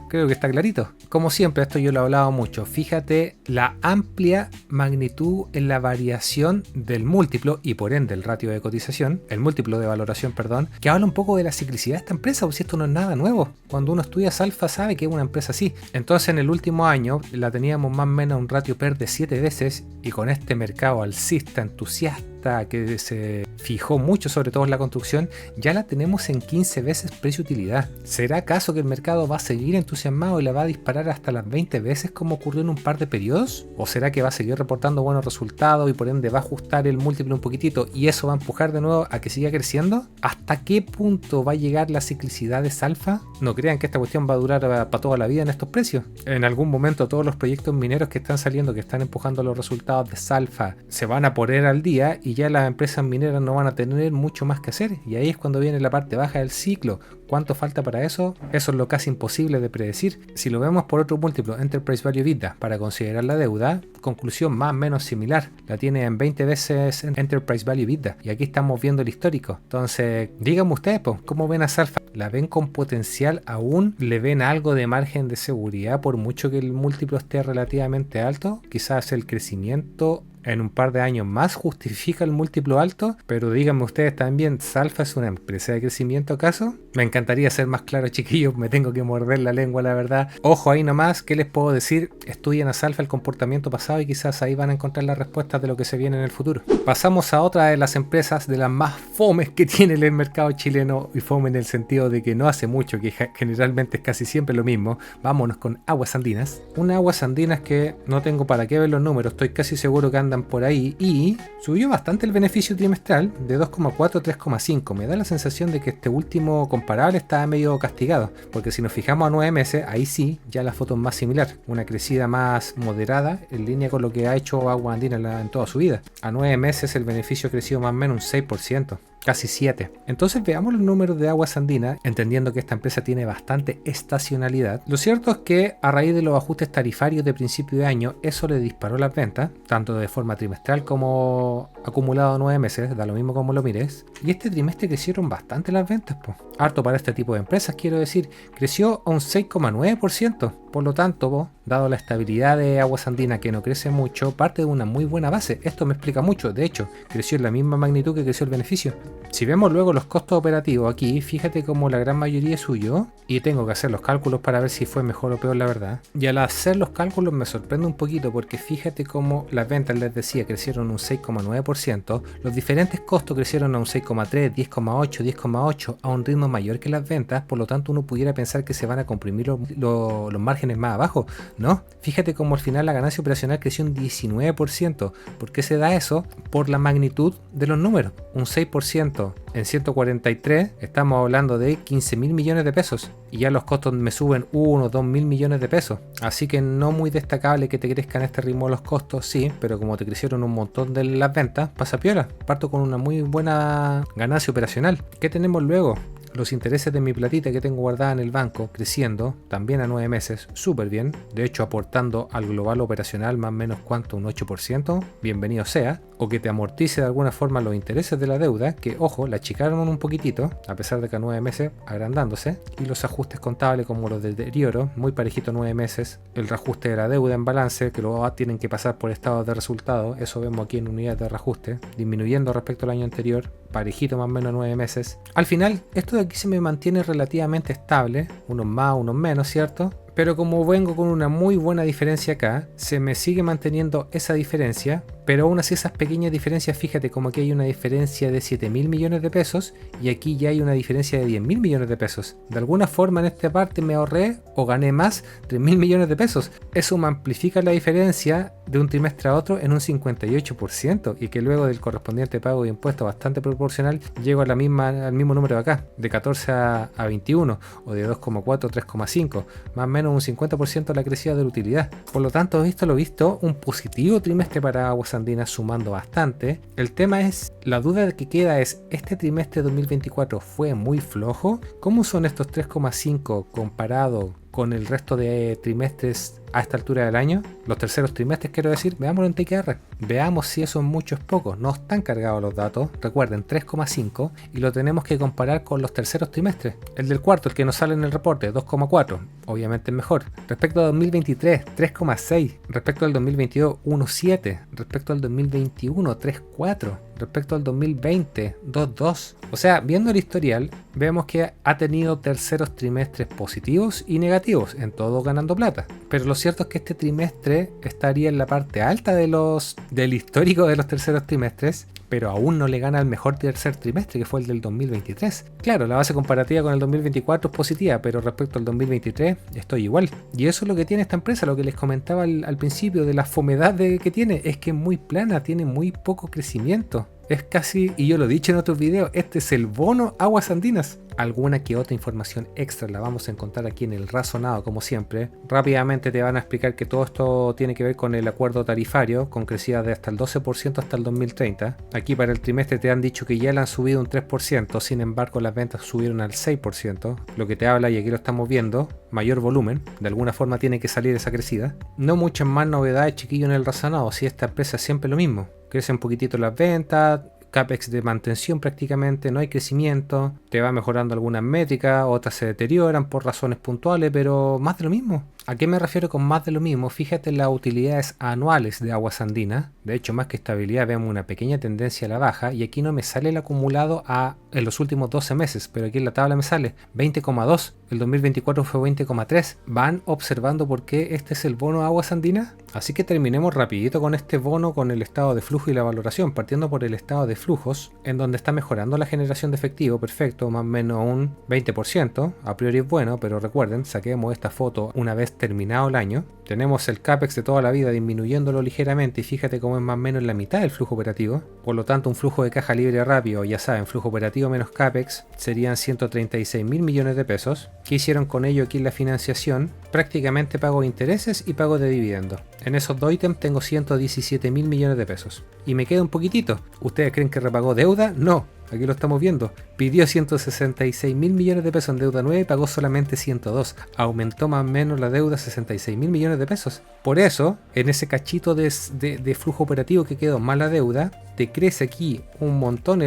creo que está clarito. Como siempre, esto yo lo he hablado mucho. Fíjate la amplia magnitud en la variación del múltiplo y por ende el ratio de cotización, el múltiplo de valoración, perdón, que habla un poco de la ciclicidad de esta empresa, porque si esto no es nada nuevo. Cuando uno estudia Salfa sabe que es una empresa así. Entonces en el último año la teníamos más o menos un ratio PER de 7 veces y con este mercado alcista, entusiasta venta que se fijó mucho, sobre todo en la construcción, ya la tenemos en 15 veces precio-utilidad. ¿Será acaso que el mercado va a seguir entusiasmado y la va a disparar hasta las 20 veces como ocurrió en un par de periodos? ¿O será que va a seguir reportando buenos resultados y por ende va a ajustar el múltiplo un poquitito y eso va a empujar de nuevo a que siga creciendo? ¿Hasta qué punto va a llegar la ciclicidad de Salfa? No crean que esta cuestión va a durar para toda la vida en estos precios. En algún momento todos los proyectos mineros que están saliendo, que están empujando los resultados de Salfa, se van a poner al día y ya las empresas mineras no van a tener mucho más que hacer. Y ahí es cuando viene la parte baja del ciclo. ¿Cuánto falta para eso? Eso es lo casi imposible de predecir. Si lo vemos por otro múltiplo, Enterprise Value EBITDA, para considerar la deuda, conclusión más o menos similar. La tiene en 20 veces Enterprise Value EBITDA. Y aquí estamos viendo el histórico. Entonces, díganme ustedes, ¿cómo ven a Salfa? ¿La ven con potencial aún? ¿Le ven algo de margen de seguridad por mucho que el múltiplo esté relativamente alto? Quizás el crecimiento en un par de años más justifica el múltiplo alto, pero díganme ustedes también, ¿Salfa es una empresa de crecimiento acaso? Me encantaría ser más claro, chiquillos, me tengo que morder la lengua, la verdad. Ojo ahí nomás, ¿qué les puedo decir? Estudien a Salfa el comportamiento pasado y quizás ahí van a encontrar las respuestas de lo que se viene en el futuro. Pasamos a otra de las empresas de las más fomes que tiene el mercado chileno, y fome en el sentido de que no hace mucho, que generalmente es casi siempre lo mismo. Vámonos con Aguas Andinas. Una Aguas Andinas que no tengo para qué ver los números, estoy casi seguro que andan por ahí, y subió bastante el beneficio trimestral de 2,4 a 3,5. Me da la sensación de que este último comparable está medio castigado, porque si nos fijamos a 9 meses, ahí sí, ya la foto es más similar, una crecida más moderada en línea con lo que ha hecho Aguas Andinas en toda su vida. A 9 meses el beneficio ha crecido más o menos un 6%. Casi 7. Entonces veamos los números de Aguas Andinas, entendiendo que esta empresa tiene bastante estacionalidad. Lo cierto es que a raíz de los ajustes tarifarios de principio de año, eso le disparó las ventas, tanto de forma trimestral como acumulado 9 meses, da lo mismo como lo mires. Y este trimestre crecieron bastante las ventas, harto para este tipo de empresas, quiero decir, creció a un 6,9%. Por lo tanto, dado la estabilidad de Aguas Andinas, que no crece mucho, parte de una muy buena base. Esto me explica mucho. De hecho, creció en la misma magnitud que creció el beneficio. Si vemos luego los costos operativos aquí, fíjate como la gran mayoría es suyo, y tengo que hacer los cálculos para ver si fue mejor o peor, la verdad. Y al hacer los cálculos me sorprende un poquito, porque fíjate como las ventas, les decía, crecieron un 6,9%, los diferentes costos crecieron a un 6,3, 10,8, 10,8, a un ritmo mayor que las ventas. Por lo tanto, uno pudiera pensar que se van a comprimir los márgenes más abajo, ¿no? Fíjate como al final la ganancia operacional creció un 19%. ¿Por qué se da eso? Por la magnitud de los números. Un 6% en 143, estamos hablando de 15.000 millones de pesos. Y ya los costos me suben 1 o 2.000 millones de pesos. Así que no muy destacable que te crezcan este ritmo los costos, sí, pero como te crecieron un montón de las ventas, pasa piola. Parto con una muy buena ganancia operacional. ¿Qué tenemos luego? Los intereses de mi platita que tengo guardada en el banco creciendo, también a 9 meses, súper bien. De hecho, aportando al global operacional más o menos cuánto, un 8%, bienvenido sea. O que te amortice de alguna forma los intereses de la deuda, que ojo, la achicaron un poquitito, a pesar de que a 9 meses agrandándose. Y los ajustes contables como los de deterioro, muy parejito a 9 meses. El reajuste de la deuda en balance, que luego tienen que pasar por estados de resultados, eso vemos aquí en unidades de reajuste, disminuyendo respecto al año anterior, parejito más o menos a 9 meses. Al final, esto de aquí se me mantiene relativamente estable, unos más, unos menos, ¿cierto? Pero como vengo con una muy buena diferencia acá, se me sigue manteniendo esa diferencia, pero aún así esas pequeñas diferencias, fíjate como aquí hay una diferencia de 7.000 millones de pesos y aquí ya hay una diferencia de 10.000 millones de pesos. De alguna forma en esta parte me ahorré o gané más 3.000 millones de pesos. Eso me amplifica la diferencia de un trimestre a otro en un 58% y que luego del correspondiente pago de impuestos bastante proporcional llego a al mismo número de acá, de 14 a 21 o de 2,4 a 3,5, más o menos un 50% la crecida de la utilidad. Por lo tanto, visto lo visto, un positivo trimestre para Aguas Andinas, sumando bastante. El tema es, la duda que queda es, ¿este trimestre 2024 fue muy flojo? ¿Cómo son estos 3,5 comparado con el resto de trimestres a esta altura del año? Los terceros trimestres, quiero decir. Veámoslo en TKR. Veamos si eso es mucho o es poco. No están cargados los datos. Recuerden, 3,5 y lo tenemos que comparar con los terceros trimestres. El del cuarto, el que nos sale en el reporte, 2,4. Obviamente es mejor. Respecto a 2023, 3,6. Respecto al 2022, 1,7. Respecto al 2021, 3,4. Respecto al 2020, 2,2. O sea, viendo el historial, vemos que ha tenido terceros trimestres positivos y negativos, en todo ganando plata. Pero lo cierto es que este trimestre estaría en la parte alta del histórico de los terceros trimestres, pero aún no le gana al mejor tercer trimestre, que fue el del 2023. Claro, la base comparativa con el 2024 es positiva, pero respecto al 2023 estoy igual. Y eso es lo que tiene esta empresa, lo que les comentaba al principio de la fomedad que tiene, es que es muy plana, tiene muy poco crecimiento. Es casi, y yo lo he dicho en otros videos, este es el bono Aguas Andinas. Alguna que otra información extra la vamos a encontrar aquí en el razonado, como siempre. Rápidamente te van a explicar que todo esto tiene que ver con el acuerdo tarifario, con crecidas de hasta el 12% hasta el 2030. Aquí para el trimestre te han dicho que ya le han subido un 3%, sin embargo las ventas subieron al 6%, lo que te habla, y aquí lo estamos viendo, mayor volumen. De alguna forma tiene que salir esa crecida. No muchas más novedades, chiquillo, en el razonado, si esta empresa es siempre lo mismo. Crece un poquitito las ventas, CAPEX de mantención prácticamente, no hay crecimiento, te va mejorando algunas métricas, otras se deterioran por razones puntuales, pero más de lo mismo. ¿A qué me refiero con más de lo mismo? Fíjate en las utilidades anuales de Aguas Andinas. De hecho, más que estabilidad, vemos una pequeña tendencia a la baja, y aquí no me sale el acumulado en los últimos 12 meses, pero aquí en la tabla me sale 20,2, el 2024 fue 20,3. ¿Van observando por qué este es el bono Aguas Andinas? Así que terminemos rapidito con este bono, con el estado de flujo y la valoración, partiendo por el estado de flujos, en donde está mejorando la generación de efectivo, perfecto, más o menos un 20%, a priori es bueno, pero recuerden, saquemos esta foto una vez terminado el año. Tenemos el CAPEX de toda la vida disminuyéndolo ligeramente, y fíjate cómo es más o menos la mitad del flujo operativo. Por lo tanto, un flujo de caja libre rápido, ya saben, flujo operativo menos CAPEX, serían 136 mil millones de pesos. ¿Qué hicieron con ello aquí en la financiación? Prácticamente pago de intereses y pago de dividendos. En esos dos ítems tengo 117 mil millones de pesos. Y me queda un poquitito. ¿Ustedes creen que repagó deuda? No. Aquí lo estamos viendo. Pidió 166 mil millones de pesos en deuda nueva y pagó solamente 102. Aumentó más o menos la deuda 66 mil millones de pesos. Por eso, en ese cachito de flujo operativo que quedó más la deuda, te crece aquí un montón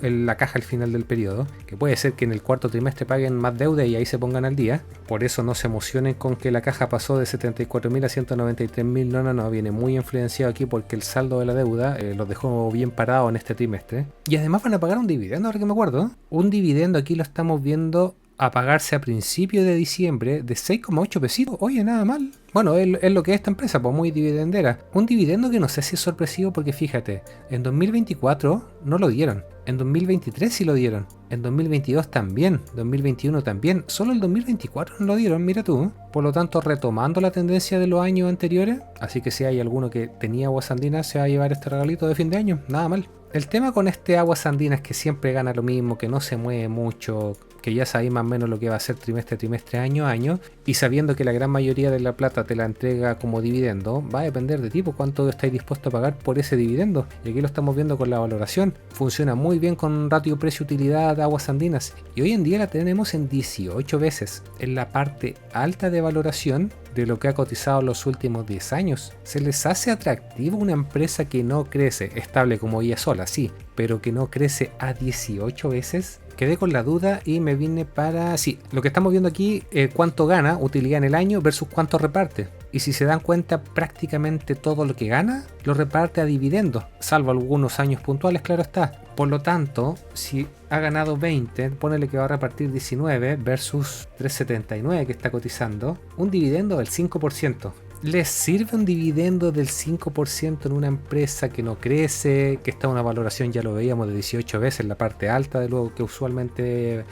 la caja al final del periodo, que puede ser que en el cuarto trimestre paguen más deuda y ahí se pongan al día. Por eso no se emocionen con que la caja pasó de 74 mil a 193 mil. No, viene muy influenciado aquí porque el saldo de la deuda los dejó bien parado en este trimestre. Y además van a pagar un dividendo, ahora que me acuerdo. Un dividendo aquí lo estamos viendo a pagarse a principios de diciembre de 6,8 pesitos. Oye, nada mal. Bueno, es lo que es esta empresa, pues muy dividendera. Un dividendo que no sé si es sorpresivo porque fíjate, en 2024 no lo dieron. En 2023 sí lo dieron. En 2022 también. 2021 también. Solo el 2024 no lo dieron, mira tú. Por lo tanto, retomando la tendencia de los años anteriores. Así que si hay alguno que tenía Aguas Andinas, se va a llevar este regalito de fin de año. Nada mal. El tema con este Aguas Andinas es que siempre gana lo mismo, que no se mueve mucho, que ya sabéis más o menos lo que va a hacer trimestre a trimestre, año a año, y sabiendo que la gran mayoría de la plata te la entrega como dividendo, va a depender de ti, por cuánto estáis dispuesto a pagar por ese dividendo. Y aquí lo estamos viendo con la valoración. Funciona muy bien con ratio precio-utilidad de Aguas Andinas, y hoy en día la tenemos en 18 veces, en la parte alta de valoración de lo que ha cotizado los últimos 10 años. ¿Se les hace atractivo una empresa que no crece, estable como ella sola, sí, pero que no crece a 18 veces? Quedé con la duda y me vine para... Sí, lo que estamos viendo aquí, cuánto gana, utilidad en el año versus cuánto reparte. Y si se dan cuenta, prácticamente todo lo que gana lo reparte a dividendos, salvo algunos años puntuales, claro está. Por lo tanto, si ha ganado 20, ponele que va a repartir 19 versus 3,79 que está cotizando, un dividendo del 5%. ¿Les sirve un dividendo del 5% en una empresa que no crece, que está en una valoración, ya lo veíamos, de 18 veces en la parte alta de lo que usualmente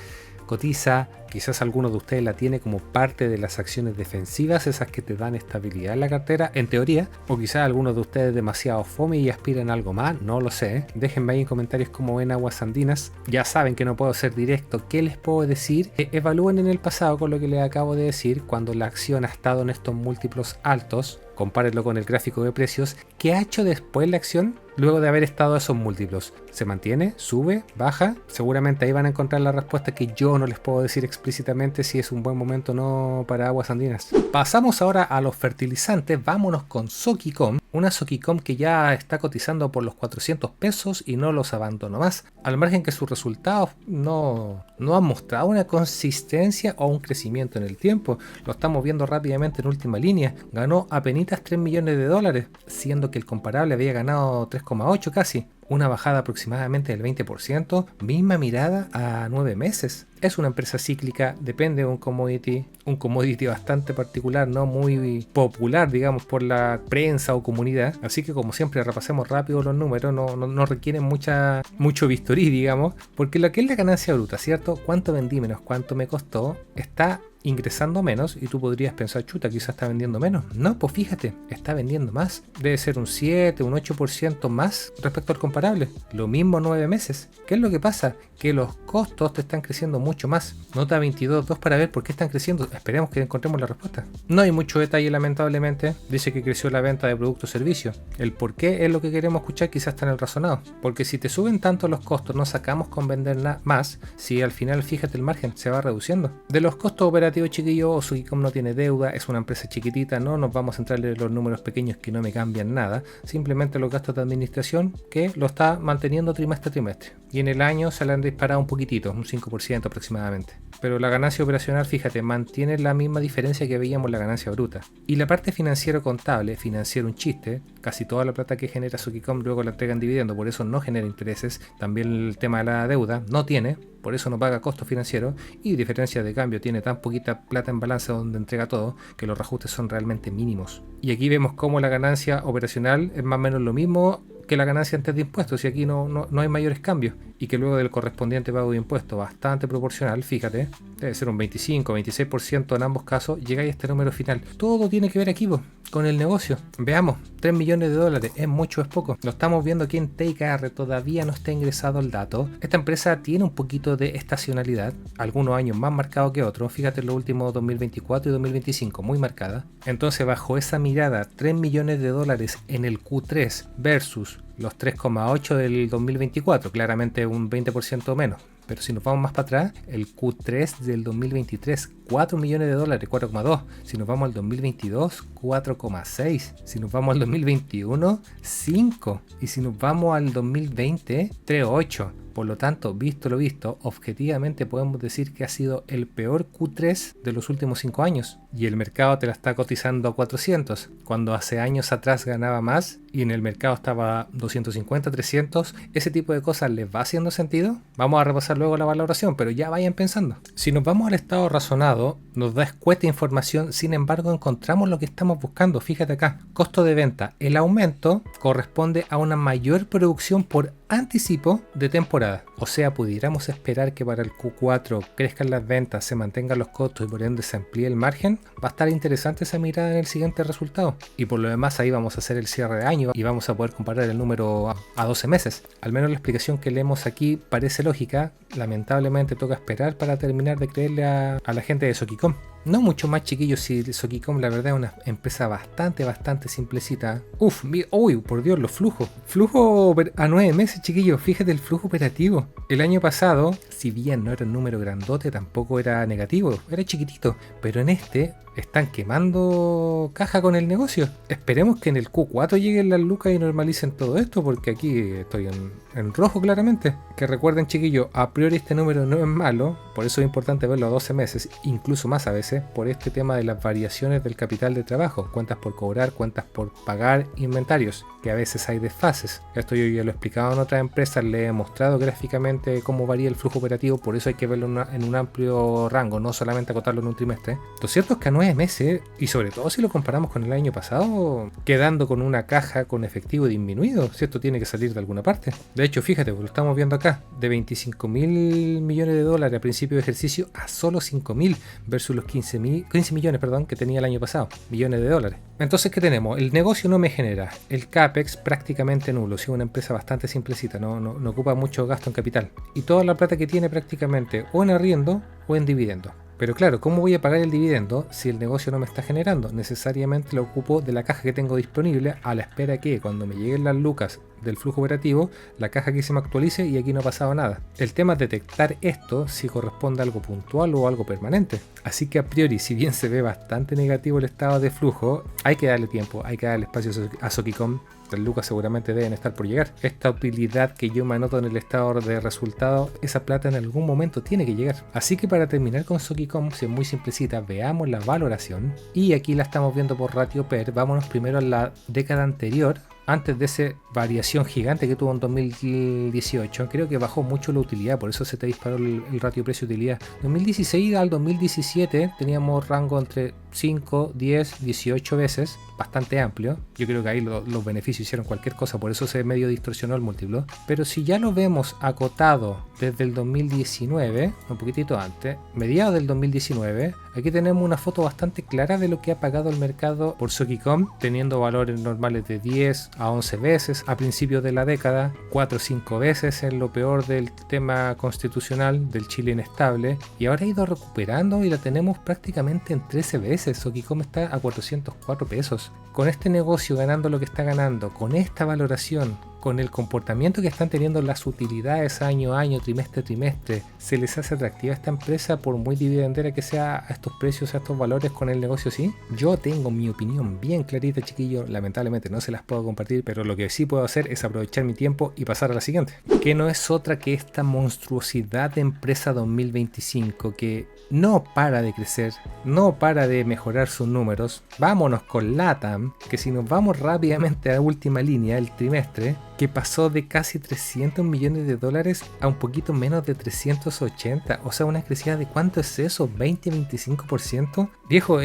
cotiza? Quizás alguno de ustedes la tiene como parte de las acciones defensivas, esas que te dan estabilidad en la cartera, en teoría. O quizás algunos de ustedes demasiado fome y aspiran a algo más, no lo sé. Déjenme ahí en comentarios cómo ven Aguas Andinas. Ya saben que no puedo ser directo. ¿Qué les puedo decir? Evalúen en el pasado con lo que les acabo de decir, cuando la acción ha estado en estos múltiplos altos. Compárenlo con el gráfico de precios. ¿Qué ha hecho después la acción luego de haber estado a esos múltiplos? ¿Se mantiene? ¿Sube? ¿Baja? Seguramente ahí van a encontrar la respuesta que yo no les puedo decir explícitamente si es un buen momento o no para Aguas Andinas. Pasamos ahora a los fertilizantes. Vámonos con Sokicom. Una Sokicom que ya está cotizando por los 400 pesos y no los abandonó más. Al margen que sus resultados no han mostrado una consistencia o un crecimiento en el tiempo. Lo estamos viendo rápidamente en última línea. Ganó apenas 3 millones de dólares, siendo que el comparable había ganado 3,8 casi. una bajada aproximadamente del 20%, misma mirada a 9 meses. Es una empresa cíclica, depende de un commodity bastante particular, no muy popular, digamos, por la prensa o comunidad. Así que, como siempre, repasemos rápido los números, no requieren mucho bisturí, digamos, porque lo que es la ganancia bruta, ¿cierto? ¿Cuánto vendí menos cuánto me costó? Está ingresando menos y tú podrías pensar, chuta, quizás está vendiendo menos. No, pues fíjate, está vendiendo más. Debe ser un 7, un 8% más respecto al comparable. Lo mismo 9 meses. ¿Qué es lo que pasa? Que los costos te están creciendo mucho más. Nota 22.2 para ver por qué están creciendo. Esperemos que encontremos la respuesta. No hay mucho detalle, lamentablemente. Dice que creció la venta de productos o servicios. El por qué es lo que queremos escuchar, quizás está en el razonado. Porque si te suben tanto los costos, no sacamos con vender más. Si al final, fíjate, el margen se va reduciendo. De los costos operativos, chiquillo, Sogicom no tiene deuda, es una empresa chiquitita, no nos vamos a entrar en los números pequeños que no me cambian nada, simplemente los gastos de administración que lo está manteniendo trimestre a trimestre. Y en el año se le han disparado un poquitito, un 5% aproximadamente. Pero la ganancia operacional, fíjate, mantiene la misma diferencia que veíamos en la ganancia bruta. Y la parte financiero contable, financiero un chiste, casi toda la plata que genera Sogicom luego la entrega en dividendo, por eso no genera intereses. También el tema de la deuda no tiene, por eso no paga costos financieros, y diferencia de cambio tiene tan poquita plata en balance donde entrega todo que los reajustes son realmente mínimos. Y aquí vemos cómo la ganancia operacional es más o menos lo mismo que la ganancia antes de impuestos, y aquí no hay mayores cambios, y que luego del correspondiente pago de impuestos bastante proporcional, fíjate, debe ser un 25-26% en ambos casos, llegáis a este número final. Todo tiene que ver aquí con el negocio. Veamos, 3 millones de dólares, ¿es mucho o es poco? Lo estamos viendo aquí en TKR, todavía no está ingresado el dato. Esta empresa tiene un poquito de estacionalidad, algunos años más marcado que otros, fíjate en los últimos 2024 y 2025, muy marcada. Entonces, bajo esa mirada, 3 millones de dólares en el Q3 versus los 3,8 del 2024, claramente un 20% menos. Pero si nos vamos más para atrás, el Q3 del 2023, 4 millones de dólares, 4,2. Si nos vamos al 2022, 4,6. Si nos vamos al 2021, 5. Y si nos vamos al 2020, 3,8. Por lo tanto, visto lo visto, objetivamente podemos decir que ha sido el peor Q3 de los últimos 5 años. Y el mercado te la está cotizando a 400, cuando hace años atrás ganaba más y en el mercado estaba 250, 300. ¿Ese tipo de cosas les va haciendo sentido? Vamos a repasar luego la valoración, pero ya vayan pensando. Si nos vamos al estado razonado, nos da escueta información, sin embargo encontramos lo que estamos buscando. Fíjate acá, costo de venta. El aumento corresponde a una mayor producción por anticipo de temporada. O sea, pudiéramos esperar que para el Q4 crezcan las ventas, se mantengan los costos y por ende se amplíe el margen. Va a estar interesante esa mirada en el siguiente resultado. Y por lo demás ahí vamos a hacer el cierre de año y vamos a poder comparar el número a 12 meses. Al menos la explicación que leemos aquí parece lógica. Lamentablemente toca esperar para terminar de creerle a la gente de Sogicom. No mucho más, chiquillos, si Sogicom la verdad es una empresa bastante simplecita. Uy, por Dios, los flujos. Flujo a 9 meses, chiquillos, fíjate el flujo operativo. El año pasado, si bien no era un número grandote, tampoco era negativo, era chiquitito. Pero en este están quemando caja con el negocio. Esperemos que en el Q4 lleguen las lucas y normalicen todo esto, porque aquí estoy en rojo claramente. Que recuerden, chiquillos, a priori este número no es malo, por eso es importante verlo a 12 meses, incluso más a veces, por este tema de las variaciones del capital de trabajo, cuentas por cobrar, cuentas por pagar, inventarios, que a veces hay desfases. Esto yo ya lo he explicado en otras empresas, le he mostrado gráficamente cómo varía el flujo operativo, por eso hay que verlo en un amplio rango, no solamente acotarlo en un trimestre. Lo cierto es que a 9 meses, y sobre todo si lo comparamos con el año pasado, quedando con una caja con efectivo disminuido, si esto tiene que salir de alguna parte. De hecho, fíjate, lo estamos viendo acá, de 25 mil millones de dólares a principio de ejercicio a solo 5 mil versus los 15 millones que tenía el año pasado, millones de dólares. Entonces, ¿qué tenemos? El negocio no me genera, el CAPEX prácticamente nulo, si es una empresa bastante simplecita, no ocupa mucho gasto en capital, y toda la plata que tiene prácticamente o en arriendo o en dividendo. Pero claro, ¿cómo voy a pagar el dividendo si el negocio no me está generando? Necesariamente lo ocupo de la caja que tengo disponible a la espera que cuando me lleguen las lucas del flujo operativo, la caja aquí se me actualice y aquí no ha pasado nada. El tema es detectar esto si corresponde a algo puntual o algo permanente. Así que a priori, si bien se ve bastante negativo el estado de flujo, hay que darle tiempo, hay que darle espacio a Sogicom. Las lucas seguramente deben estar por llegar. Esta utilidad que yo me anoto en el estado de resultados, esa plata en algún momento tiene que llegar. Así que para terminar con Sogicom, si es muy simplecita, veamos la valoración. Y aquí la estamos viendo por ratio PER. Vámonos primero a la década anterior, antes de esa variación gigante que tuvo en 2018, creo que bajó mucho la utilidad, por eso se te disparó el ratio precio-utilidad. 2016 al 2017 teníamos rango entre 5, 10, 18 veces, bastante amplio. Yo creo que ahí los beneficios hicieron cualquier cosa, por eso se medio distorsionó el múltiplo. Pero si ya lo vemos acotado desde el 2019, un poquitito antes, mediados del 2019, aquí tenemos una foto bastante clara de lo que ha pagado el mercado por Sogicom, teniendo valores normales de 10 a 11 veces a principios de la década, 4 o 5 veces en lo peor del tema constitucional del Chile inestable, y ahora ha ido recuperando y la tenemos prácticamente en 13 veces. Sogicom está a 404 pesos. Con este negocio ganando lo que está ganando, con esta valoración, con el comportamiento que están teniendo las utilidades año a año, trimestre a trimestre, se les hace atractiva a esta empresa por muy dividendera que sea a estos precios, a estos valores con el negocio, sí. Yo tengo mi opinión bien clarita, chiquillo, lamentablemente no se las puedo compartir, pero lo que sí puedo hacer es aprovechar mi tiempo y pasar a la siguiente, que no es otra que esta monstruosidad de empresa 2025 que no para de crecer, no para de mejorar sus números. Vámonos con LATAM, que si nos vamos rápidamente a la última línea, el trimestre, que pasó de casi 300 millones de dólares a un poquito menos de 380. O sea, una crecida de ¿cuánto es eso? ¿20-25%? Viejo,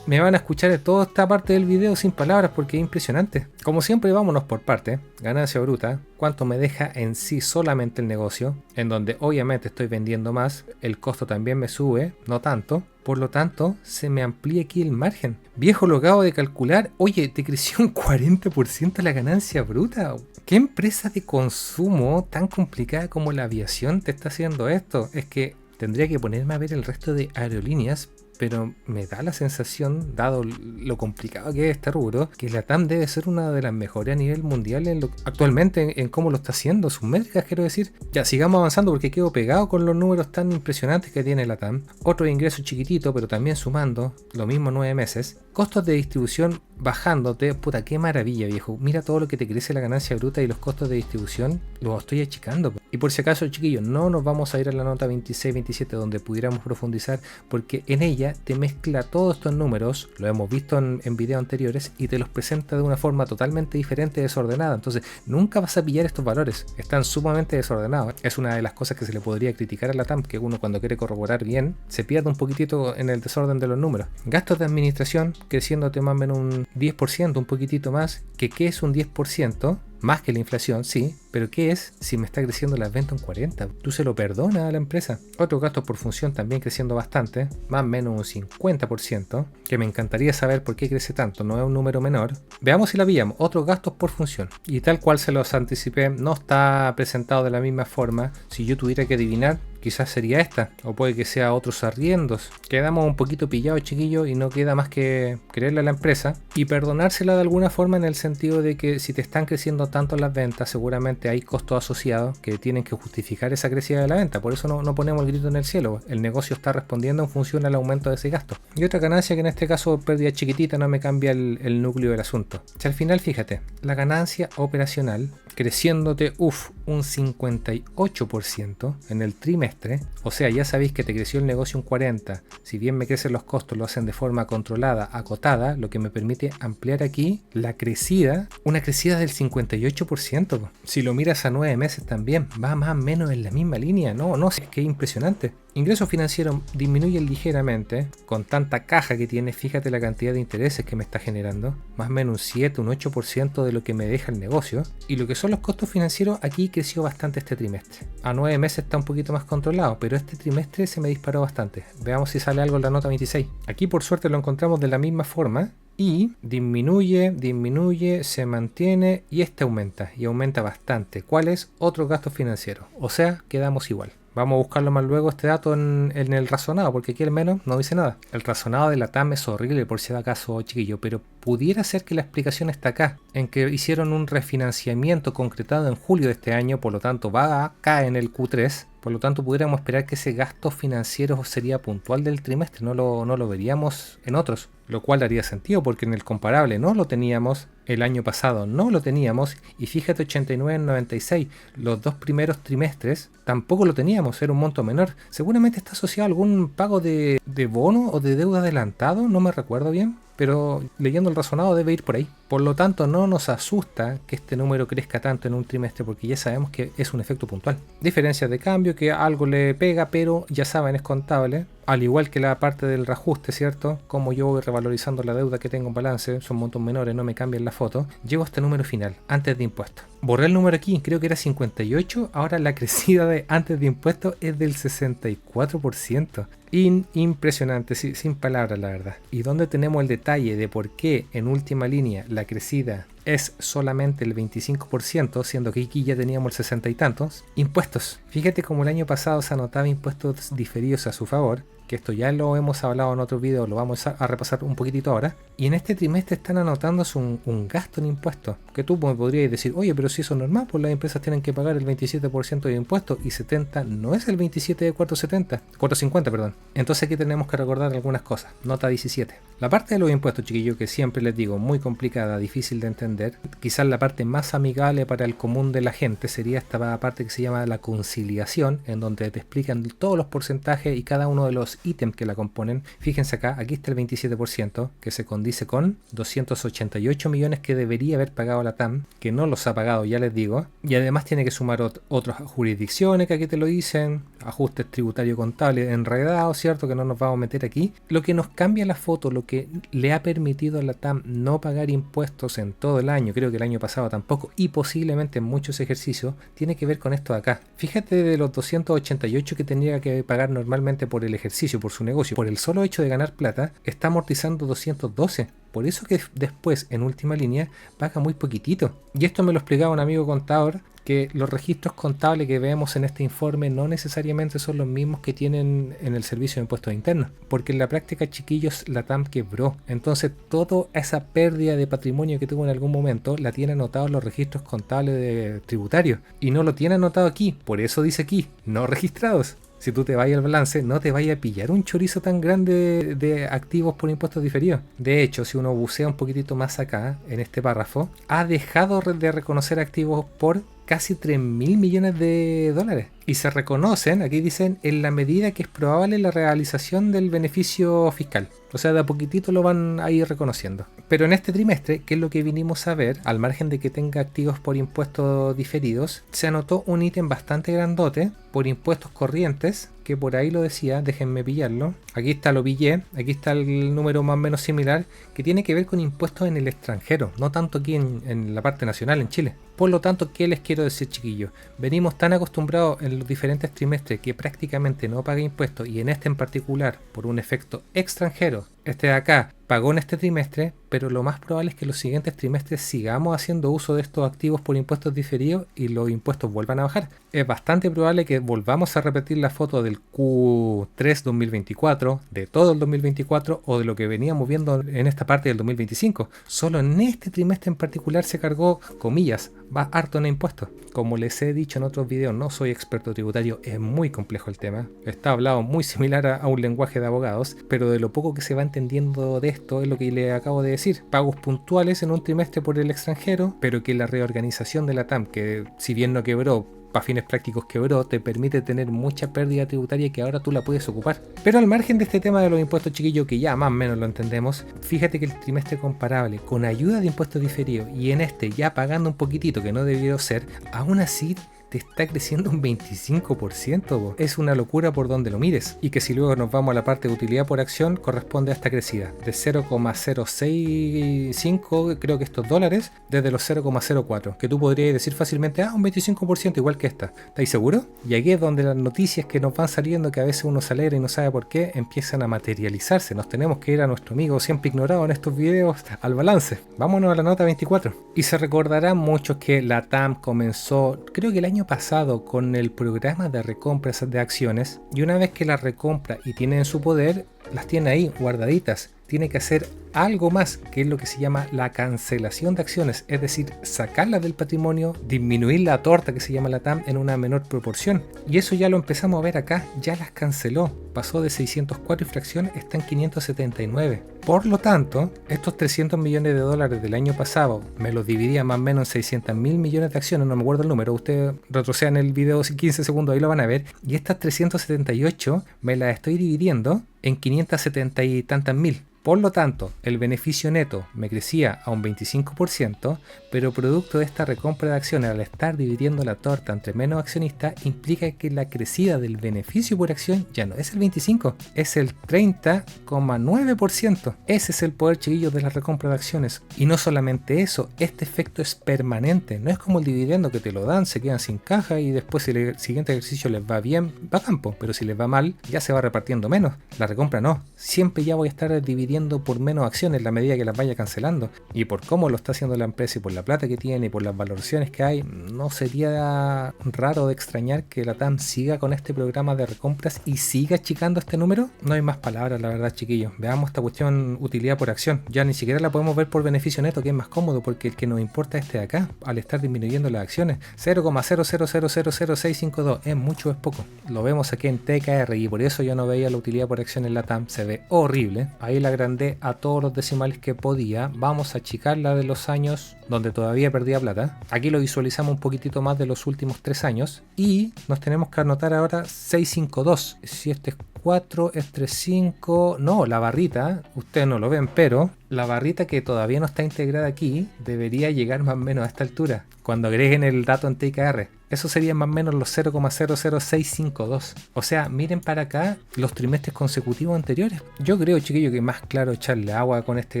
me van a escuchar en toda esta parte del video sin palabras porque es impresionante. Como siempre, vámonos por parte. Ganancia bruta, cuánto me deja en sí solamente el negocio, en donde obviamente estoy vendiendo más, el costo también me sube, no tanto. Por lo tanto, se me amplía aquí el margen. Viejo, lo acabo de calcular. Oye, te creció un 40% la ganancia bruta. ¿Qué empresa de consumo tan complicada como la aviación te está haciendo esto? Es que tendría que ponerme a ver el resto de aerolíneas, pero me da la sensación, dado lo complicado que es este rubro, que la TAM debe ser una de las mejores a nivel mundial actualmente en cómo lo está haciendo, sus métricas, quiero decir. Ya, sigamos avanzando porque quedo pegado con los números tan impresionantes que tiene la TAM. Otro ingreso chiquitito, pero también sumando, lo mismo 9 meses. Costos de distribución bajándote, puta, qué maravilla, viejo. Mira todo lo que te crece la ganancia bruta y los costos de distribución, los estoy achicando. Y por si acaso, chiquillos, no nos vamos a ir a la nota 26-27 donde pudiéramos profundizar, porque en ella te mezcla todos estos números, lo hemos visto en videos anteriores, y te los presenta de una forma totalmente diferente y desordenada. Entonces, nunca vas a pillar estos valores, están sumamente desordenados. Es una de las cosas que se le podría criticar a la TAM, que uno cuando quiere corroborar bien, se pierde un poquitito en el desorden de los números. Gastos de administración creciéndote más o menos un 10%, un poquitito más. ¿Qué es un 10%? Más que la inflación, sí, pero ¿qué es si me está creciendo las ventas un 40%? Tú se lo perdonas a la empresa. Otros gastos por función también creciendo bastante, más o menos un 50%, que me encantaría saber por qué crece tanto, no es un número menor. Veamos si la pillamos. Otros gastos por función. Y tal cual se los anticipé, no está presentado de la misma forma. Si yo tuviera que adivinar, quizás sería esta, o puede que sea otros arriendos. Quedamos un poquito pillados, chiquillos, y no queda más que creerle a la empresa y perdonársela de alguna forma, en el sentido de que si te están creciendo tanto las ventas, seguramente hay costos asociados que tienen que justificar esa crecida de la venta. Por eso no ponemos el grito en el cielo. El negocio está respondiendo en función al aumento de ese gasto. Y otra ganancia que en este caso, pérdida chiquitita, no me cambia el núcleo del asunto. Si al final, fíjate, la ganancia operacional creciéndote, un 58% en el trimestre. O sea, ya sabéis que te creció el negocio un 40%. Si bien me crecen los costos, lo hacen de forma controlada, acotada, lo que me permite ampliar aquí la crecida, una crecida del 58%. Si lo miras a 9 meses también, va más o menos en la misma línea. No, es que es impresionante. Ingresos financieros disminuyen ligeramente, con tanta caja que tiene. Fíjate la cantidad de intereses que me está generando, más o menos un 7, un 8% de lo que me deja el negocio. Y lo que son los costos financieros, aquí creció bastante este trimestre. A 9 meses está un poquito más controlado, pero este trimestre se me disparó bastante. Veamos si sale algo en la nota 26. Aquí por suerte lo encontramos de la misma forma. Y disminuye, se mantiene y este aumenta, y aumenta bastante. ¿Cuál es? Otros gastos financieros. O sea, quedamos igual. Vamos a buscarlo más luego este dato en el razonado, porque aquí al menos no dice nada. El razonado de la TAM es horrible, por si acaso, chiquillo, pero pudiera ser que la explicación está acá, en que hicieron un refinanciamiento concretado en julio de este año, por lo tanto va acá en el Q3. Por lo tanto, pudiéramos esperar que ese gasto financiero sería puntual del trimestre, no lo veríamos en otros, lo cual daría sentido porque en el comparable no lo teníamos, el año pasado no lo teníamos, y fíjate, 89 en 96, los dos primeros trimestres tampoco lo teníamos, era un monto menor. Seguramente está asociado a algún pago de bono o de deuda adelantado, no me recuerdo bien, pero leyendo el razonado debe ir por ahí. Por lo tanto, no nos asusta que este número crezca tanto en un trimestre porque ya sabemos que es un efecto puntual. Diferencias de cambio, que algo le pega, pero ya saben, es contable. Al igual que la parte del reajuste, ¿cierto? Como yo voy revalorizando la deuda que tengo en balance, son montos menores, no me cambian la foto. Llego a este número final, antes de impuestos. Borré el número aquí, creo que era 58, ahora la crecida de antes de impuestos es del 64%. Impresionante, sin palabras la verdad. Y donde tenemos el detalle de por qué en última línea la crecida es solamente el 25%, siendo que aquí ya teníamos el 60 y tantos. Impuestos. Fíjate como el año pasado se anotaba impuestos diferidos a su favor, que esto ya lo hemos hablado en otro video, lo vamos a repasar un poquitito ahora. Y en este trimestre están anotándose un gasto en impuestos, que tú me podrías decir, oye, pero si eso es normal, pues las empresas tienen que pagar el 27% de impuestos y 70 no es el 27 de 450, perdón. Entonces aquí tenemos que recordar algunas cosas. Nota 17. La parte de los impuestos, chiquillos, que siempre les digo, muy complicada, difícil de entender. Quizás la parte más amigable para el común de la gente sería esta parte que se llama la conciliación, en donde te explican todos los porcentajes y cada uno de los ítems que la componen. Fíjense acá, aquí está el 27%, que se condice con 288 millones que debería haber pagado la TAM, que no los ha pagado, ya les digo. Y además tiene que sumar otras jurisdicciones que aquí te lo dicen, ajustes tributarios contables enredados, ¿cierto? Que no nos vamos a meter aquí. Lo que nos cambia la foto, lo que le ha permitido a la TAM no pagar impuestos en todo el año, creo que el año pasado tampoco, y posiblemente en muchos ejercicios, tiene que ver con esto de acá. Fíjate de los 288 que tendría que pagar normalmente por el ejercicio, por su negocio, por el solo hecho de ganar plata, está amortizando 212. Por eso que después, en última línea, paga muy poquitito. Y esto me lo explicaba un amigo contador, que los registros contables que vemos en este informe no necesariamente son los mismos que tienen en el servicio de impuestos internos, porque en la práctica, chiquillos, la TAM quebró. Entonces toda esa pérdida de patrimonio que tuvo en algún momento la tiene anotado en los registros contables de tributarios y no lo tiene anotado aquí. Por eso dice aquí, no registrados. Si tú te vayas al balance, no te vaya a pillar un chorizo tan grande de activos por impuestos diferidos. De hecho, si uno bucea un poquitito más acá, en este párrafo, ha dejado de reconocer activos por casi 3.000 millones de dólares. Y se reconocen, aquí dicen, en la medida que es probable la realización del beneficio fiscal. O sea, de a poquitito lo van a ir reconociendo. Pero en este trimestre, que es lo que vinimos a ver, al margen de que tenga activos por impuestos diferidos, se anotó un ítem bastante grandote por impuestos corrientes, que por ahí lo decía, déjenme pillarlo. Aquí está, lo pillé, aquí está el número más o menos similar, que tiene que ver con impuestos en el extranjero, no tanto aquí en la parte nacional, en Chile. Por lo tanto, ¿qué les quiero decir, chiquillos? Venimos tan acostumbrados en los diferentes trimestres que prácticamente no paga impuestos, y en este en particular, por un efecto extranjero, este de acá pagó en este trimestre, pero lo más probable es que los siguientes trimestres sigamos haciendo uso de estos activos por impuestos diferidos y los impuestos vuelvan a bajar. Es bastante probable que volvamos a repetir la foto del Q3 2024, de todo el 2024 o de lo que veníamos viendo en esta parte del 2025. Solo en este trimestre en particular se cargó, comillas, va harto en impuestos. Como les he dicho en otros videos, no soy experto tributario, es muy complejo el tema. Está hablado muy similar a un lenguaje de abogados, pero de lo poco que se va entendiendo de esto es lo que le acabo de decir. Pagos puntuales en un trimestre por el extranjero, pero que la reorganización de la TAM, que si bien no quebró, para fines prácticos quebró, te permite tener mucha pérdida tributaria que ahora tú la puedes ocupar. Pero al margen de este tema de los impuestos, chiquillos, que ya más o menos lo entendemos, fíjate que el trimestre comparable con ayuda de impuestos diferidos y en este ya pagando un poquitito que no debió ser, aún así te está creciendo un 25%. Es una locura por donde lo mires. Y que si luego nos vamos a la parte de utilidad por acción, corresponde a esta crecida de 0,065, creo que estos dólares, desde los 0,04, que tú podrías decir fácilmente, un 25% igual que esta. ¿Estáis seguros? Y aquí es donde las noticias que nos van saliendo, que a veces uno se alegra y no sabe por qué, empiezan a materializarse. Nos tenemos que ir a nuestro amigo siempre ignorado en estos videos al balance. Vámonos a la nota 24. Y se recordarán muchos que la TAM comenzó, creo que el año pasado, con el programa de recompras de acciones, y una vez que las recompra y tiene en su poder, las tiene ahí guardaditas. Tiene que hacer algo más, que es lo que se llama la cancelación de acciones, es decir, sacarlas del patrimonio, disminuir la torta que se llama la TAM en una menor proporción. Y eso ya lo empezamos a ver acá, ya las canceló, pasó de 604 infracciones, está en 579. Por lo tanto, estos 300 millones de dólares del año pasado, me los dividía más o menos en 600 mil millones de acciones, no me acuerdo el número, ustedes retrocedan el video 15 segundos, ahí lo van a ver, y estas 378 me las estoy dividiendo en 570 y tantas mil. Por lo tanto, el beneficio neto me crecía a un 25%, pero producto de esta recompra de acciones, al estar dividiendo la torta entre menos accionistas, implica que la crecida del beneficio por acción ya no es el 25%, es el 30,9%. Ese es el poder, chiquillos, de la recompra de acciones. Y no solamente eso, este efecto es permanente. No es como el dividendo que te lo dan, se quedan sin caja y después si el siguiente ejercicio les va bien, va campo, pero si les va mal, ya se va repartiendo menos. La recompra no. Siempre ya voy a estar dividiendo por menos acciones en la medida que las vaya cancelando. Y por cómo lo está haciendo la empresa y por la plata que tiene y por las valoraciones que hay, no sería raro de extrañar que la TAM siga con este programa de recompras y siga achicando este número. No hay más palabras, la verdad, chiquillos. Veamos esta cuestión utilidad por acción. Ya ni siquiera la podemos ver por beneficio neto, que es más cómodo, porque el que nos importa es este de acá, al estar disminuyendo las acciones. 0,0000652 es mucho o es poco. Lo vemos aquí en TKR y por eso yo no veía la utilidad por acción en la TAM. Se ve horrible. Ahí la agrandé a todos los decimales que podía. Vamos a achicar la de los años donde todavía perdía plata. Aquí lo visualizamos un poquitito más de los últimos 3 años y nos tenemos que anotar ahora 652. Si este es 4, este es 5, no, la barrita, ustedes no lo ven, pero la barrita que todavía no está integrada aquí debería llegar más o menos a esta altura cuando agreguen el dato en TKR. Eso serían más o menos los 0,00652. O sea, miren para acá los trimestres consecutivos anteriores. Yo creo, chiquillo, que más claro echarle agua con este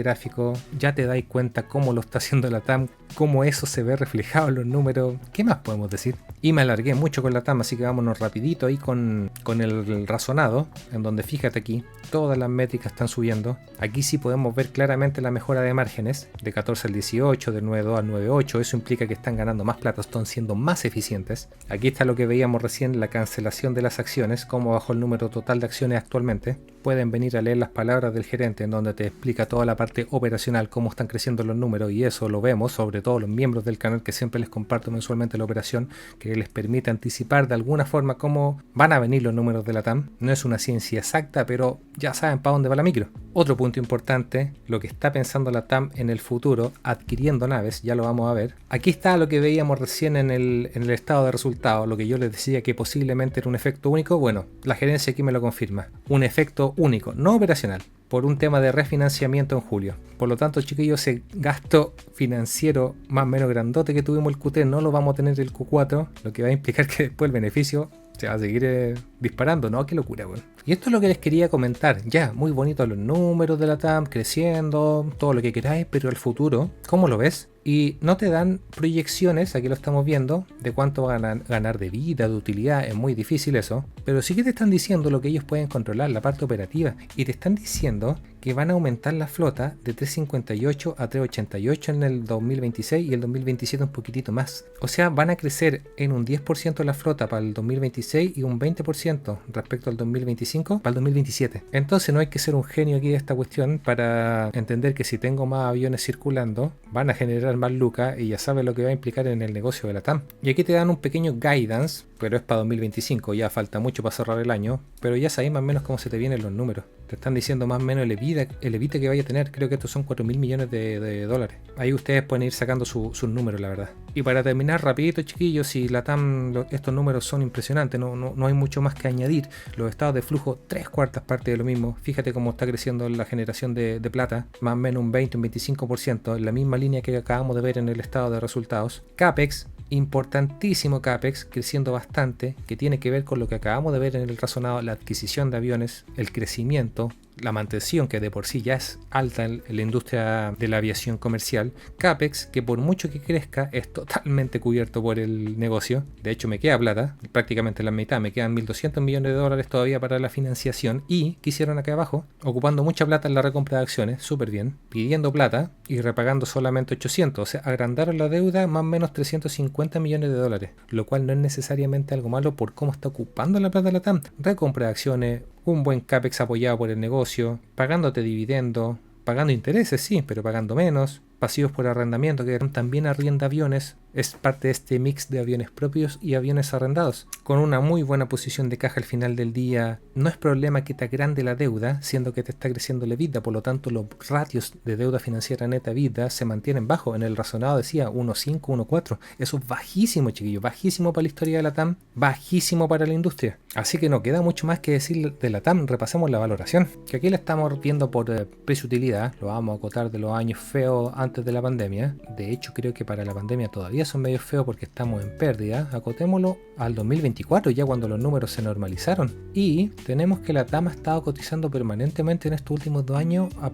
gráfico. Ya te dais cuenta cómo lo está haciendo la TAM, cómo eso se ve reflejado en los números. ¿Qué más podemos decir? Y me alargué mucho con la TAM, así que vámonos rapidito ahí con el razonado, en donde fíjate aquí, todas las métricas están subiendo. Aquí sí podemos ver claramente la mejora de márgenes, de 14 al 18, de 9.2 al 9.8. Eso implica que están ganando más plata, están siendo más eficientes. Aquí está lo que veíamos recién, la cancelación de las acciones, cómo bajó el número total de acciones actualmente. Pueden venir a leer las palabras del gerente en donde te explica toda la parte operacional, cómo están creciendo los números, y eso lo vemos, sobre todo los miembros del canal, que siempre les comparto mensualmente la operación, que les permite anticipar de alguna forma cómo van a venir los números de la TAM. No es una ciencia exacta, pero ya saben para dónde va la micro. Otro punto importante, lo que está pensando la TAM en el futuro, adquiriendo naves, ya lo vamos a ver. Aquí está lo que veíamos recién en el estado de resultados, lo que yo les decía que posiblemente era un efecto único. Bueno, la gerencia aquí me lo confirma. Un efecto único, no operacional, por un tema de refinanciamiento en julio. Por lo tanto, chiquillos, ese gasto financiero más o menos grandote que tuvimos el Q3 no lo vamos a tener el Q4, lo que va a implicar que después el beneficio se va a seguir disparando, ¿no? Qué locura, weón. Y esto es lo que les quería comentar. Ya, muy bonitos los números de la TAM, creciendo, todo lo que queráis, pero el futuro, ¿cómo lo ves? Y no te dan proyecciones, aquí lo estamos viendo, de cuánto van a ganar de vida, de utilidad, es muy difícil eso, pero sí que te están diciendo lo que ellos pueden controlar, la parte operativa, y te están diciendo que van a aumentar la flota de 358 a 388 en el 2026 y el 2027 un poquitito más. O sea, van a crecer en un 10% la flota para el 2026 y un 20% respecto al 2025 para el 2027. Entonces no hay que ser un genio aquí de esta cuestión para entender que si tengo más aviones circulando, van a generar más lucas y ya sabes lo que va a implicar en el negocio de la TAM. Y aquí te dan un pequeño guidance, pero es para 2025, ya falta mucho para cerrar el año, pero ya sabéis más o menos cómo se te vienen los números. Te están diciendo más o menos el EBITDA que vaya a tener. Creo que estos son 4.000 millones de dólares. Ahí ustedes pueden ir sacando sus números, la verdad. Y para terminar rapidito, chiquillos, si la TAM, estos números son impresionantes, no hay mucho más que añadir. Los estados de flujo, 3/4 partes de lo mismo. Fíjate cómo está creciendo la generación de plata, más o menos un 20, un 25%, en la misma línea que acabamos de ver en el estado de resultados. CAPEX, importantísimo CAPEX, creciendo bastante, que tiene que ver con lo que acabamos de ver en el razonado, la adquisición de aviones, el crecimiento, la mantención, que de por sí ya es alta en la industria de la aviación comercial. CAPEX, que por mucho que crezca es totalmente cubierto por el negocio. De hecho me queda plata, prácticamente la mitad, me quedan 1.200 millones de dólares todavía para la financiación. Y ¿qué hicieron acá abajo? Ocupando mucha plata en la recompra de acciones, súper bien, pidiendo plata y repagando solamente 800, o sea, agrandaron la deuda más o menos 350 millones de dólares, lo cual no es necesariamente algo malo por cómo está ocupando la plata de la TAM. Recompra de acciones, un buen CAPEX apoyado por el negocio, pagándote dividendo, pagando intereses, sí, pero pagando menos. pasivos por arrendamiento, que también arrienda aviones, es parte de este mix de aviones propios y aviones arrendados. Con una muy buena posición de caja al final del día, no es problema que te agrande la deuda, siendo que te está creciendo la EBITDA, por lo tanto los ratios de deuda financiera neta EBITDA se mantienen bajos. En el razonado decía 1.5, 1.4. Eso es bajísimo, chiquillos, bajísimo para la historia de la TAM, bajísimo para la industria. Así que no queda mucho más que decir de la TAM. Repasemos la valoración, que aquí la estamos viendo por precio-utilidad. Lo vamos a acotar de los años feos antes de la pandemia. De hecho, creo que para la pandemia todavía son medio feos porque estamos en pérdida. Acotémoslo al 2024, ya cuando los números se normalizaron. Y tenemos que la TAM ha estado cotizando permanentemente en estos últimos 2 años a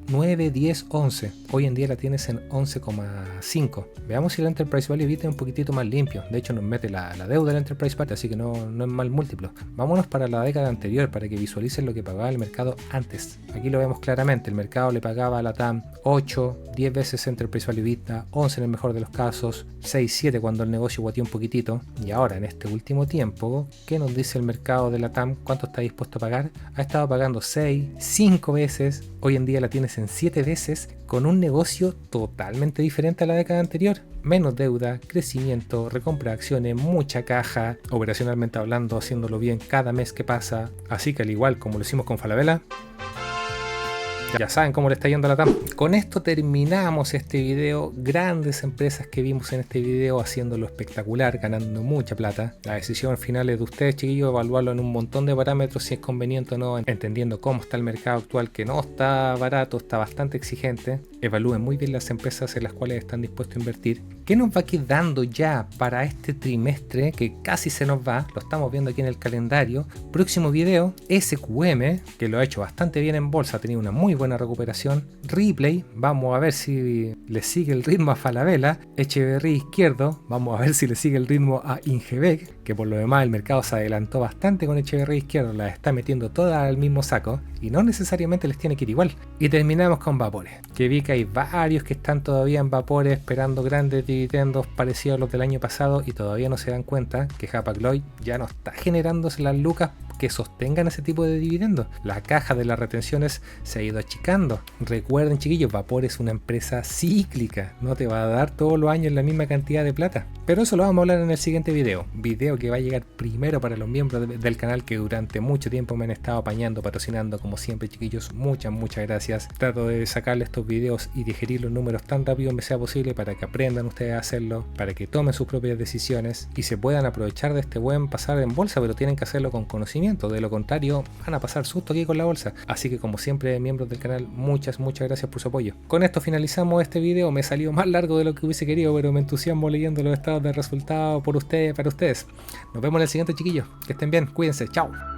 9, 10, 11. Hoy en día la tienes en 11,5. Veamos si el Enterprise Value EBITDA es un poquitito más limpio. De hecho nos mete la deuda del Enterprise Value, así que no es mal múltiplo. Vámonos para la década anterior para que visualicen lo que pagaba el mercado antes. Aquí lo vemos claramente. El mercado le pagaba a la TAM 8, 10 veces Enterprise Value EBITDA, 11 en el mejor de los casos, 6, 7 cuando el negocio guateó un poquitito. Y ahora en este último tiempo, ¿qué nos dice el mercado de la TAM? ¿Cuánto está dispuesto a pagar? Ha estado pagando 6, 5 veces. Hoy en día la tienes en 7 veces, con un negocio totalmente diferente a la década anterior. Menos deuda, crecimiento, recompra de acciones, mucha caja, operacionalmente hablando, haciéndolo bien cada mes que pasa. Así que al igual como lo hicimos con Falabella, ya saben cómo le está yendo a la TAM. Con esto terminamos este video. Grandes empresas que vimos en este video haciéndolo espectacular, ganando mucha plata. La decisión final es de ustedes, chiquillos, evaluarlo en un montón de parámetros, si es conveniente o no, entendiendo cómo está el mercado actual, que no está barato, está bastante exigente. Evalúen muy bien las empresas en las cuales están dispuestos a invertir. ¿Qué nos va quedando ya para este trimestre que casi se nos va? Lo estamos viendo aquí en el calendario. Próximo video, SQM, que lo ha hecho bastante bien en bolsa, ha tenido una muy buena recuperación. Ripley, vamos a ver si le sigue el ritmo a Falabella. Echeverría Izquierdo, vamos a ver si le sigue el ritmo a Ingebec, que por lo demás el mercado se adelantó bastante con Echeverría Izquierdo, la está metiendo toda al mismo saco y no necesariamente les tiene que ir igual. Y terminamos con Vapores, que vi que hay varios que están todavía en Vapores esperando grandes dividendos parecidos a los del año pasado y todavía no se dan cuenta que Hapag-Lloyd ya no está generándose las lucas que sostengan ese tipo de dividendos. La caja de las retenciones se ha ido achicando. Recuerden, chiquillos, Vapor es una empresa cíclica, no te va a dar todos los años la misma cantidad de plata. Pero eso lo vamos a hablar en el siguiente video que va a llegar primero para los miembros del canal que durante mucho tiempo me han estado apañando, patrocinando como siempre, chiquillos. Muchas gracias. Trato de sacarle estos videos y digerir los números tan rápido como sea posible para que aprendan ustedes a hacerlo, para que tomen sus propias decisiones y se puedan aprovechar de este buen pasar en bolsa, pero tienen que hacerlo con conocimiento. De lo contrario, van a pasar susto aquí con la bolsa. Así que como siempre, miembros del canal, muchas gracias por su apoyo. Con esto finalizamos este video. Me salió más largo de lo que hubiese querido, pero me entusiasmo leyendo los estados de resultados por ustedes, para ustedes. Nos vemos en el siguiente, chiquillos. Que estén bien, cuídense, chao.